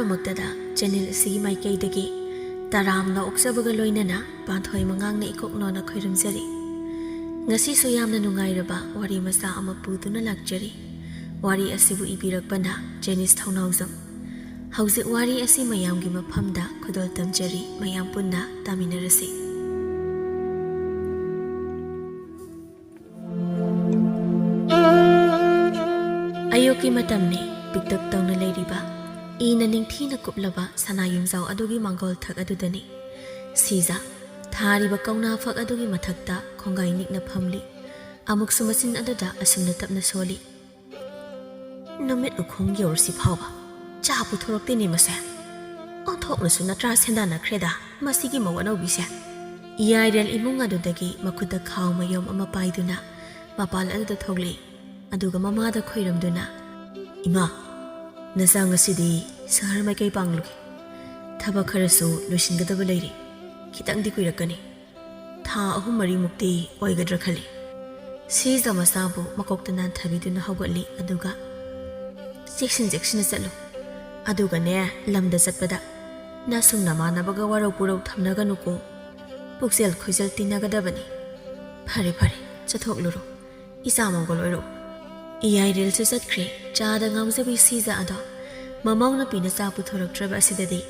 ꯑꯍꯥꯟꯕꯃꯛꯇꯗ channel ꯑꯁꯤꯒꯤ ꯃꯥꯏꯀꯩꯗꯒꯤ ꯇꯔꯥꯝꯅ ꯑꯣꯛꯆꯕꯒ ꯂꯣꯏꯅꯅ ꯄꯥꯟꯊꯣꯏ ꯃꯉꯥꯡꯅ ꯏꯀꯣꯛꯅꯣꯅ ꯈꯣꯏꯔꯝꯖꯔꯤ ꯉꯁꯤꯁꯨ ꯌꯥꯝꯅ ꯅꯨꯡꯉꯥꯏꯔꯕ ꯋꯥꯔꯤ ꯃꯆꯥ ꯑꯃ ꯄꯨꯗꯨꯅ ꯂꯥꯛꯆꯔꯤ ꯋꯥꯔꯤ ꯑꯁꯤꯕꯨ ꯏꯕꯤꯔꯛꯄꯅ ꯖꯦꯅꯤꯁ ꯊꯧꯅꯥꯎꯖꯝ ꯍꯧꯖꯤꯛ ꯋꯥꯔꯤ ꯑꯁꯤ ꯃꯌꯥꯝꯒꯤ ꯃꯐꯝꯗ ꯈꯨꯗꯣꯜ ꯇꯝꯖꯔꯤ ꯃꯌꯥꯝ ꯄꯨꯟꯅ ꯇꯥꯃꯤꯟꯅꯔꯁꯤ ꯑꯌꯨꯛꯀꯤ ꯃꯇꯝꯅꯤ ꯄꯤꯛꯇꯛ ꯇꯧꯅ ꯂꯩꯔꯤꯕ ꯏꯅ ꯅꯤꯡꯊꯤꯅ ꯀꯨꯞꯂꯕ ꯁꯅꯥꯌꯨꯝꯖꯥꯎ ꯑꯗꯨꯒꯤ ꯃꯥꯡꯒꯣꯜ ꯊꯛ ꯑꯗꯨꯗꯅꯤ ꯁꯤꯖꯥ ꯊꯥꯔꯤꯕ ꯀꯧꯅꯥ ꯐꯛ ꯑꯗꯨꯒꯤ ꯃꯊꯛꯇ ꯈꯣꯡꯒꯥꯏ ꯅꯤꯛꯅ ꯐꯝꯂꯤ ꯑꯃꯨꯛꯁꯨ ꯃꯆꯤꯟ ꯑꯗꯨꯗ ꯑꯁꯨꯝꯅ ꯇꯞꯅ ꯁꯣꯜꯂꯤ ꯅꯨꯃꯤꯠ ꯎꯈꯣꯡ ꯌꯧꯔꯁꯤ ꯐꯥꯎꯕ ꯆꯥ ꯄꯨꯊꯣꯔꯛꯇꯦꯅꯦ ꯃꯁꯦ ꯑꯣꯟꯊꯣꯛꯅꯁꯨ ꯅꯠꯇ꯭ꯔꯥ ꯁꯦꯟꯗꯥꯅꯈ꯭ꯔꯦꯗ ꯃꯁꯤꯒꯤ ꯃꯧ ꯑꯅꯧꯕꯤꯁꯦ ꯌꯥꯏꯔꯦꯜ ꯏꯃꯨꯡ ꯑꯗꯨꯗꯒꯤ ꯃꯈꯨꯠꯇ ꯈꯥꯎ ꯃꯌꯣꯝ ꯑꯃ ꯄꯥꯏꯗꯨꯅ ꯃꯄꯥꯜ ꯑꯗꯨꯗ ꯊꯣꯛꯂꯛꯏ ꯑꯗꯨꯒ ꯃꯃꯥꯗ ꯈꯣꯏꯔꯝꯗꯨꯅ ꯏꯃꯥ ꯅꯆꯥ ꯉꯁꯤꯗꯤ ꯁꯍꯔ ꯃꯥꯏꯀꯩ ꯄꯥꯡꯂꯨꯒꯦ ꯊꯕꯛ ꯈꯔꯁꯨ ꯂꯣꯏꯁꯤꯟꯒꯗꯕ ꯂꯩꯔꯤ ꯈꯤꯇꯪꯗꯤ ꯀꯨꯏꯔꯛꯀꯅꯤ ꯊꯥ 3-4ꯃꯨꯛꯇꯤ ꯑꯣꯏꯒꯗ꯭ꯔꯥ ꯈꯜꯂꯤ ꯁꯤꯖ ꯃꯆꯥꯕꯨ ꯃꯀꯣꯛꯇ ꯅꯥꯟꯊꯕꯤꯗꯨꯅ ꯍꯧꯒꯠꯂꯤ ꯑꯗꯨꯒ ꯆꯦꯛꯁꯤꯟꯅ ꯆꯠꯂꯨ ꯑꯗꯨꯒꯅꯦ ꯂꯝꯗ ꯆꯠꯄꯗ ꯅꯁꯨꯡ ꯅꯃꯥꯟꯅꯕꯒ ꯋꯥꯔꯧ ꯄꯨꯔꯧ ꯊꯝꯅꯒꯅꯨꯀꯣ ꯄꯨꯛꯆꯦꯜ ꯈꯣꯏꯖꯦꯜ ꯇꯤꯟꯅꯒꯗꯕꯅꯤ ꯐꯔꯦ ꯆꯠꯊꯣꯛꯂꯨꯔꯣ ꯏꯆꯥ ꯃꯪꯒꯣꯜ ꯑꯣꯏꯔꯣ ꯏꯌꯥꯏꯔꯦꯜꯁꯨ ꯆꯠꯈ꯭ꯔꯦ ꯆꯥꯗ ꯉꯥꯎꯖꯕꯤ ꯁꯤꯖ ꯑꯗꯣ ꯃꯃꯧ ꯅꯨꯄꯤꯅ ꯆꯥ ꯄꯨꯊꯣꯔꯛꯇ꯭ꯔꯕ ꯑꯁꯤꯗꯗꯤ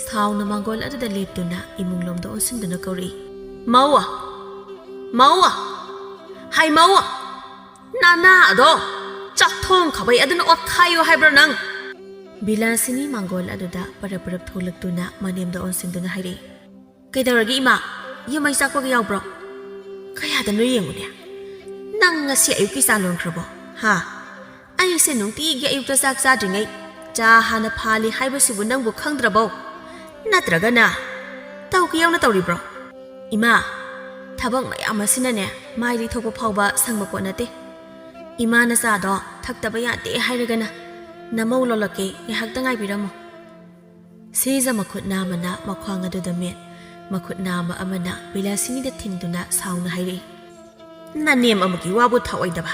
ꯁꯥꯎꯅ ꯃꯥꯡꯒꯣꯜ ꯑꯗꯨꯗ ꯂꯦꯞꯇꯨꯅ ꯏꯃꯨꯡꯂꯣꯝꯗ ꯑꯣꯟꯁꯤꯟꯗꯨꯅ ꯀꯧꯔꯛꯏ ꯃꯧꯋꯥ ꯍꯥꯏ ꯃꯧꯋꯥ ꯅꯥꯅꯥ ꯑꯗꯣ ꯆꯥꯛꯊꯣꯡ ꯈꯥꯕꯩ ꯑꯗꯨꯅ ꯑꯣꯠꯈꯥꯏꯌꯣ ꯍꯥꯏꯕ꯭ꯔꯣ ꯅꯪ ꯕꯤꯂꯥꯁꯤꯅꯤ ꯃꯥꯡꯒꯣꯜ ꯑꯗꯨꯗ ꯄꯔꯞ ꯊꯣꯛꯂꯛꯇꯨꯅ ꯃꯅꯦꯝꯗ ꯑꯣꯟꯁꯤꯟꯗꯨꯅ ꯍꯥꯏꯔꯛꯏ ꯀꯩꯗꯧꯔꯒꯦ ꯏꯃꯥ ꯌꯨꯝꯃꯩ ꯆꯥꯛꯄꯒ ꯌꯥꯎꯕ꯭ꯔꯣ ꯀꯌꯥꯗꯅꯣ ꯌꯦꯡꯉꯨꯅꯦ ꯅꯪ ꯉꯁꯤ ꯑꯌꯨꯛꯀꯤ ꯆꯥ ꯂꯣꯟꯈ꯭ꯔꯕꯣ ꯍꯥ ꯑꯩꯁꯦ ꯅꯨꯡꯇꯤꯒꯤ ꯑꯌꯨꯛꯇ ꯆꯥꯛ ꯆꯥꯗ꯭ꯔꯤꯉꯩ ꯆꯥ ꯍꯥꯟꯅ ꯐꯥꯜꯂꯤ ꯍꯥꯏꯕꯁꯤꯕꯨ ꯅꯪꯕꯨ ꯈꯪꯗ꯭ꯔꯕꯣ ꯅꯠꯇ꯭ꯔꯒꯅ ꯇꯧꯒꯦ ꯌꯥꯎꯅ ꯇꯧꯔꯤꯕ꯭ꯔꯣ ꯏꯃꯥ ꯊꯕꯛ ꯃꯌꯥꯝ ꯑꯁꯤꯅꯅꯦ ꯃꯥꯏ ꯂꯤꯊꯣꯛꯄ ꯐꯥꯎꯕ ꯁꯪꯕ ꯄꯣꯠ ꯅꯠꯇꯦ ꯏꯃꯥꯅ ꯆꯥꯗꯣ ꯊꯛꯇꯕ ꯌꯥꯗꯦ ꯍꯥꯏꯔꯒꯅ ꯅꯃꯧ ꯂꯣꯜꯂꯛꯀꯦ ꯉꯥꯏꯍꯥꯛꯇ ꯉꯥꯏꯕꯤꯔꯝꯃꯣ ꯁꯤꯖ ꯃꯈꯨꯠ ꯅꯥꯝꯃꯅ ꯃꯈ꯭ꯋꯥꯡ ꯑꯗꯨꯗ ꯃꯦꯠ ꯃꯈꯨꯠ ꯅꯥꯝꯃ ꯑꯃꯅ ꯕꯤꯂꯥꯁꯤꯅꯤꯗ ꯊꯤꯟꯗꯨꯅ ꯁꯥꯎꯅ ꯍꯥꯏꯔꯛꯏ ꯅꯅꯦꯝ ꯑꯃꯒꯤ ꯋꯥꯕꯨ ꯊꯥꯑꯣꯏꯗꯕ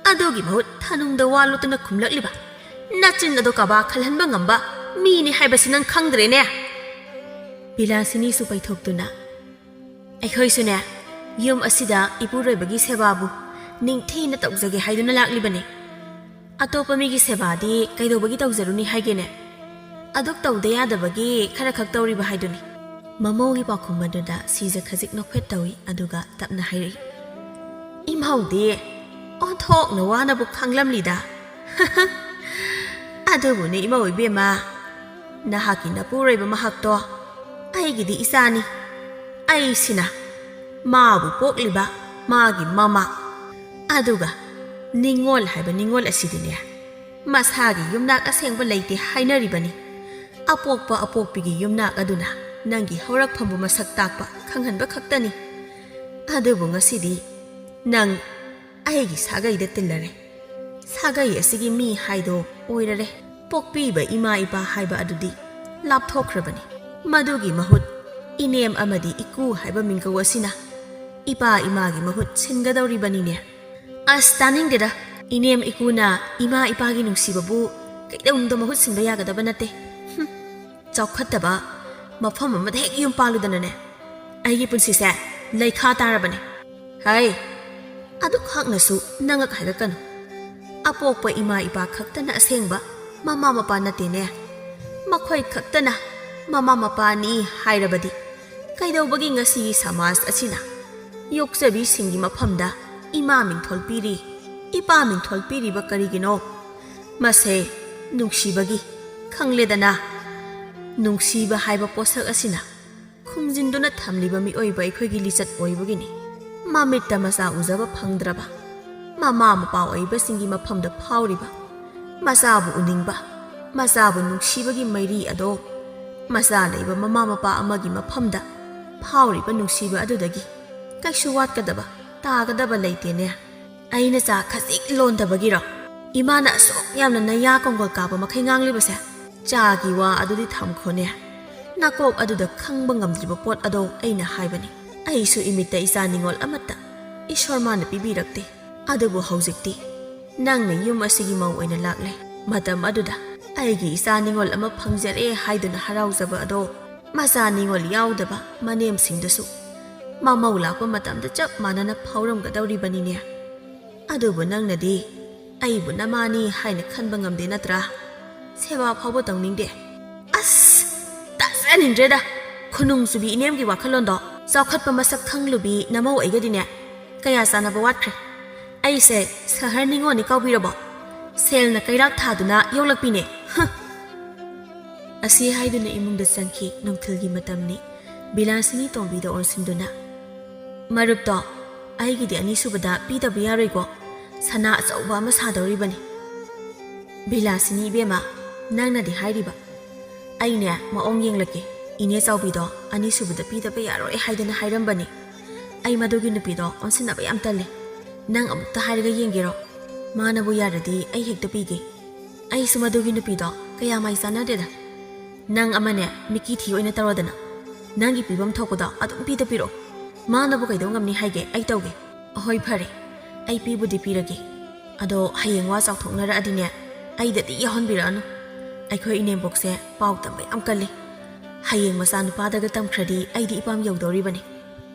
ꯑꯗꯨꯒꯤ ꯃꯍꯨꯠ ꯊꯅꯨꯡꯗ ꯋꯥ ꯂꯣꯠꯇꯨꯅ ꯈꯨꯝꯂꯛꯂꯤꯕ ꯅꯆꯤꯟ ꯑꯗꯨ ꯀꯕꯥ ꯈꯜꯍꯟꯕ ꯉꯝꯕ ꯃꯤꯅꯤ ꯍꯥꯏꯕꯁꯤ ꯅꯪ ꯈꯪꯗ꯭ꯔꯦꯅꯦ ꯕꯤꯂꯥꯁꯤꯅꯤꯁꯨ ꯄꯩꯊꯣꯛꯇꯨꯅ ꯑꯩꯈꯣꯏꯁꯨꯅꯦ ꯌꯨꯝ ꯑꯁꯤꯗ ꯏꯄꯨꯔꯣꯏꯕꯒꯤ ꯁꯦꯕꯥꯕꯨ ꯅꯤꯡꯊꯤꯅ ꯇꯧꯖꯒꯦ ꯍꯥꯏꯗꯨꯅ ꯂꯥꯛꯂꯤꯕꯅꯤ ꯑꯇꯣꯞꯄ ꯃꯤꯒꯤ ꯁꯦꯕꯥꯗꯤ ꯀꯩꯗꯧꯕꯒꯤ ꯇꯧꯖꯔꯨꯅꯤ ꯍꯥꯏꯒꯦꯅꯦ ꯑꯗꯨꯛ ꯇꯧꯗ ꯌꯥꯗꯕꯒꯤ ꯈꯔ ꯈꯛ ꯇꯧꯔꯤꯕ ꯍꯥꯏꯗꯨꯅꯤ ꯃꯃꯧꯒꯤ ꯄꯥꯎꯈꯨꯝ ꯑꯗꯨꯗ ꯁꯤꯖ ꯈꯖꯤꯛ ꯅꯣꯛꯐꯦꯠ ꯇꯧꯏ ꯑꯗꯨꯒ ꯇꯞꯅ ꯍꯥꯏꯔꯛꯏ ꯏꯃꯧꯗꯤ ꯑꯣꯟꯊꯣꯛꯅ ꯋꯥꯅꯕꯨ ꯈꯪꯂꯝꯂꯤꯗ ꯑꯗꯨꯕꯨꯅꯦ ꯏꯃꯧ ꯏꯕꯦꯝꯃ ꯅꯍꯥꯛꯀꯤ ꯅꯄꯨꯔꯣꯏꯕ ꯃꯍꯥꯛꯇꯣ ꯑꯩꯒꯤꯗꯤ ꯏꯆꯥꯅꯤ ꯑꯩꯁꯤꯅ ꯃꯥꯕꯨ ꯄꯣꯛꯂꯤꯕ ꯃꯥꯒꯤ ꯃꯃꯥ ꯑꯗꯨꯒ ꯅꯤꯡꯉꯣꯜ ꯍꯥꯏꯕ ꯅꯤꯡꯉꯣꯜ ꯑꯁꯤꯗꯤꯅꯦ ꯃꯁꯥꯒꯤ ꯌꯨꯝꯅꯥꯛ ꯑꯁꯦꯡꯕ ꯂꯩꯇꯦ ꯍꯥꯏꯅꯔꯤꯕꯅꯤ ꯑꯄꯣꯛꯄ ꯑꯄꯣꯛꯄꯤꯒꯤ ꯌꯨꯝꯅꯥꯛ ꯑꯗꯨꯅ ꯅꯪꯒꯤ ꯍꯧꯔꯛꯐꯝꯕꯨ ꯃꯁꯛ ꯇꯥꯛꯄ ꯈꯪꯍꯟꯕ ꯈꯛꯇꯅꯤ ꯑꯗꯨꯕꯨ ꯉꯁꯤꯗꯤ ꯅꯪ ꯑꯩꯒꯤ ꯁꯥꯒꯩꯗ ꯇꯤꯜꯂꯔꯦ ꯁꯥꯒꯩ ꯑꯁꯤꯒꯤ ꯃꯤ ꯍꯥꯏꯗꯣ ꯑꯣꯏꯔꯔꯦ ꯄꯣꯛꯄꯤꯕ ꯏꯃꯥ ꯏꯄꯥ ꯍꯥꯏꯕ ꯑꯗꯨꯗꯤ ꯂꯥꯞꯊꯣꯛꯈ꯭ꯔꯕꯅꯤ ꯃꯗꯨꯒꯤ ꯃꯍꯨꯠ ꯏꯅꯦꯝ ꯑꯃꯗꯤ ꯏꯀꯨ ꯍꯥꯏꯕ ꯃꯤꯡꯒꯧ ꯑꯁꯤꯅ ꯏꯄꯥ ꯏꯃꯥꯒꯤ ꯃꯍꯨꯠ ꯁꯤꯟꯒꯗꯧꯔꯤꯕꯅꯤꯅꯦ ꯑꯁ ꯇꯥꯅꯤꯡꯗꯦꯗ ꯏꯅꯦꯝ ꯏꯀꯨꯅ ꯏꯃꯥ ꯏꯄꯥꯒꯤ ꯅꯨꯡꯁꯤꯕꯕꯨ ꯀꯩꯗꯧꯅꯨꯡꯗ ꯃꯍꯨꯠ ꯁꯤꯟꯕ ꯌꯥꯒꯗꯕ ꯅꯠꯇꯦ ꯆꯥꯎꯈꯠꯇꯕ ꯃꯐꯝ ꯑꯃꯗ ꯍꯦꯛ ꯌꯨꯝ ꯄꯥꯜꯂꯨꯗꯅꯅꯦ ꯑꯩꯒꯤ ꯄꯨꯟꯁꯤꯁꯦ ꯂꯩꯈꯥ ꯇꯥꯔꯕꯅꯤ ꯍꯥꯏ ꯑꯗꯨꯈꯛꯅꯁꯨ ꯅꯉꯛ ꯍꯥꯏꯔꯛꯀꯅꯨ ꯑꯄꯣꯛꯄ ꯏꯃꯥ ꯏꯄꯥ ꯈꯛꯇꯅ ꯑꯁꯦꯡꯕ ꯃꯃꯥ ꯃꯄꯥ ꯅꯠꯇꯦꯅꯦ ꯃꯈꯣꯏ ꯈꯛꯇꯅ ꯃꯃꯥ ꯃꯄꯥꯅꯤ ꯍꯥꯏꯔꯕꯗꯤ ꯀꯩꯗꯧꯕꯒꯤ ꯉꯁꯤꯒꯤ ꯁꯃꯥꯖ ꯑꯁꯤꯅ ꯌꯣꯛꯆꯕꯤꯁꯤꯡꯒꯤ ꯃꯐꯝꯗ ꯏꯃꯥ ꯃꯤꯡꯊꯣꯜ ꯄꯤꯔꯤ ꯏꯄꯥ ꯃꯤꯡꯊꯣꯜ ꯄꯤꯔꯤꯕ ꯀꯔꯤꯒꯤꯅꯣ ꯃꯁꯦ ꯅꯨꯡꯁꯤꯕꯒꯤ ꯈꯪꯂꯦꯗꯅ ꯅꯨꯡꯁꯤꯕ ꯍꯥꯏꯕ ꯄꯣꯠꯁꯛ ꯑꯁꯤꯅ ꯈꯨꯝꯖꯤꯟꯗꯨꯅ ꯊꯝꯂꯤꯕ ꯃꯤꯑꯣꯏꯕ ꯑꯩꯈꯣꯏꯒꯤ ꯂꯤꯆꯠ ꯑꯣꯏꯕꯒꯤꯅꯤ ꯃꯃꯤꯠꯇ ꯃꯆꯥ ꯎꯖꯕ ꯐꯪꯗ꯭ꯔꯕ ꯃꯃꯥ ꯃꯄꯥ ꯑꯣꯏꯕꯁꯤꯡꯒꯤ ꯃꯐꯝꯗ ꯐꯥꯎꯔꯤꯕ ꯃꯆꯥꯕꯨ ꯎꯅꯤꯡꯕ ꯃꯆꯥꯕꯨ ꯅꯨꯡꯁꯤꯕꯒꯤ ꯃꯩꯔꯤ ꯑꯗꯣ ꯃꯆꯥ ꯂꯩꯕ ꯃꯃꯥ ꯃꯄꯥ ꯑꯃꯒꯤ ꯃꯐꯝꯗ ꯐꯥꯎꯔꯤꯕ ꯅꯨꯡꯁꯤꯕ ꯑꯗꯨꯗꯒꯤ ꯀꯩꯁꯨ ꯋꯥꯠꯀꯗꯕ ꯇꯥꯒꯗꯕ ꯂꯩꯇꯦꯅꯦ ꯑꯩꯅ ꯆꯥ ꯈꯖꯤꯛ ꯂꯣꯟꯗꯕꯒꯤꯔꯣ ꯏꯃꯥꯅ ꯑꯁꯨꯛ ꯌꯥꯝꯅ ꯅꯌꯥ ꯀꯣꯡꯒꯣꯜ ꯀꯥꯕ ꯃꯈꯩ ꯉꯥꯡꯂꯤꯕꯁꯦ ꯆꯥꯒꯤ ꯋꯥ ꯑꯗꯨꯗꯤ ꯊꯝꯈꯣꯅꯦ ꯅꯥꯀꯣꯛ ꯑꯗꯨꯗ ꯈꯪꯕ ꯉꯝꯗ꯭ꯔꯤꯕ ꯄꯣꯠ ꯑꯗꯣ ꯑꯩꯅ ꯍꯥꯏꯕꯅꯤ ꯑꯩꯁꯨ ꯏꯃꯤꯠꯇ ꯏꯆꯥ ꯅꯤꯡꯉꯣꯜ ꯑꯃꯠꯇ ꯏꯁꯣꯔ ꯃꯥꯅ ꯄꯤꯕꯤꯔꯛꯇꯦ ꯑꯗꯨꯕꯨ ꯍꯧꯖꯤꯛꯇꯤ ꯅꯪꯅ ꯌꯨꯝ ꯑꯁꯤꯒꯤ ꯃꯧ ꯑꯣꯏꯅ ꯂꯥꯛꯂꯦ ꯃꯇꯝ ꯑꯗꯨꯗ ꯑꯩꯒꯤ ꯏꯆꯥ ꯅꯤꯡꯉꯣꯜ ꯑꯃ ꯐꯪꯖꯔꯦ ꯍꯥꯏꯗꯨꯅ ꯍꯔꯥꯎꯖꯕ ꯑꯗꯣ ꯃꯆꯥ ꯅꯤꯡꯉꯣꯜ ꯌꯥꯎꯗꯕ ꯃꯅꯦꯝꯁꯤꯡꯗꯁꯨ ꯃꯃꯧ ꯂꯥꯛꯄ ꯃꯇꯝꯗ ꯆꯞ ꯃꯥꯟꯅꯅ ꯐꯥꯎꯔꯝꯒꯗꯧꯔꯤꯕꯅꯤꯅꯦ꯫ ꯑꯗꯨꯕꯨ ꯅꯪꯅꯗꯤ ꯑꯩꯕꯨ ꯅꯃꯥꯅꯤ ꯍꯥꯏꯅ ꯈꯟꯕ ꯉꯝꯗꯦ ꯅꯠꯇ꯭ꯔꯥ? ꯁꯦꯕꯥ ꯐꯥꯎꯕ ꯇꯧꯅꯤꯡꯗꯦ꯫ ꯑꯁ ꯇꯥꯖꯅꯤꯡꯗ꯭ꯔꯦꯗ ꯈꯨꯅꯨꯡ ꯆꯨꯕꯤ ꯏꯅꯦꯝꯒꯤ ꯋꯥꯈꯜꯂꯣꯟꯗꯣ꯫ ꯆꯥꯎꯈꯠꯄ ꯃꯁꯛ ꯈꯪꯂꯨꯕꯤ ꯅꯃꯧ ꯑꯩꯒꯗꯤꯅꯦ ꯀꯌꯥ ꯆꯥꯟꯅꯕ ꯋꯥꯠꯈ꯭ꯔꯦ꯫ ꯑꯩꯁꯦ ꯁꯍꯔ ꯅꯤꯡꯉꯣꯜꯅꯤ ꯀꯥꯎꯕꯤꯔꯕꯣ? ꯁꯦꯜꯅ ꯀꯩꯔꯥꯛ ꯊꯥꯗꯨꯅ ꯌꯧꯂꯛꯄꯤꯅꯦ꯫ ꯑꯁꯤ ꯍꯥꯏꯗꯨꯅ ꯏꯃꯨꯡꯗ ꯆꯪꯈꯤ꯫ ꯅꯨꯡꯊꯤꯜꯒꯤ ꯃꯇꯝꯅꯤ꯫ ꯕꯤꯂꯥꯁꯤꯅꯤ ꯇꯣꯡꯕꯤꯗ ꯑꯣꯟꯁꯤꯟꯗꯨꯅ, ꯃꯔꯨꯞꯇꯣ ꯑꯩꯒꯤꯗꯤ ꯑꯅꯤꯁꯨꯕꯗ ꯄꯤꯗꯕ ꯌꯥꯔꯣꯏꯀꯣ, ꯁꯅꯥ ꯑꯆꯧꯕ ꯑꯃ ꯁꯥꯗꯧꯔꯤꯕꯅꯤ꯫ ꯕꯤꯂꯥꯁꯤꯅꯤ ꯏꯕꯦꯝꯃ, ꯅꯪꯅꯗꯤ ꯍꯥꯏꯔꯤꯕ, ꯑꯩꯅꯦ ꯃꯑꯣꯡ ꯌꯦꯡꯂꯛꯀꯦ꯫ ꯏꯅꯦ ꯆꯥꯎꯕꯤꯗꯣ ꯑꯅꯤꯁꯨꯕꯗ ꯄꯤꯗꯕ ꯌꯥꯔꯣꯏ ꯍꯥꯏꯗꯅ ꯍꯥꯏꯔꯝꯕꯅꯤ꯫ ꯑꯩ ꯃꯗꯨꯒꯤ ꯅꯨꯄꯤꯗꯣ ꯑꯣꯟꯁꯤꯟꯅꯕ ꯌꯥꯝ ꯇꯜꯂꯦ꯫ ꯅꯪ ꯑꯃꯨꯛꯇ ꯍꯥꯏꯔꯒ ꯌꯦꯡꯒꯦꯔꯣ? ꯃꯥꯅꯕꯨ ꯌꯥꯔꯗꯤ ꯑꯩ ꯍꯦꯛꯇ ꯄꯤꯒꯦ꯫ ꯑꯩꯁꯨ ꯃꯗꯨꯒꯤ ꯅꯨꯄꯤꯗꯣ ꯀꯌꯥ ꯃꯥꯏ ꯆꯥꯟꯅꯗꯦꯗ꯫ ꯅꯪ ꯑꯃꯅꯦ ꯃꯤꯀꯤ ꯊꯤ ꯑꯣꯏꯅ ꯇꯧꯔꯗꯅ ꯅꯪꯒꯤ ꯄꯤꯐꯝ ꯊꯣꯛꯄꯗꯣ ꯑꯗꯨꯝ ꯄꯤꯗ ꯄꯤꯔꯛꯑꯣ꯫ ꯃꯥꯅꯕꯨ ꯀꯩꯗꯧ ꯉꯝꯅꯤ ꯍꯥꯏꯒꯦ? ꯑꯩ ꯇꯧꯒꯦ꯫ ꯑꯍꯣꯏ ꯐꯔꯦ, ꯑꯩ ꯄꯤꯕꯨꯗꯤ ꯄꯤꯔꯒꯦ꯫ ꯑꯗꯣ ꯍꯌꯦꯡ ꯋꯥ ꯆꯥꯎꯊꯣꯛꯅꯔꯛꯑꯗꯤꯅꯦ ꯑꯩꯗꯗꯤ ꯌꯥꯎꯍꯟꯕꯤꯔꯛꯑꯅꯨ꯫ ꯑꯩꯈꯣꯏ ꯏꯅꯦꯝꯕꯣꯛꯁꯦ ꯄꯥꯎ ꯇꯝꯕ ꯌꯥꯝ ꯀꯜꯂꯤ꯫ ꯍꯌꯦꯡ ꯃꯆꯥꯅꯨꯄꯥꯗꯒ ꯇꯝꯈ꯭ꯔꯗꯤ ꯑꯩꯗꯤ ꯏꯄꯥꯝ ꯌꯧꯗꯧꯔꯤꯕꯅꯤ꯫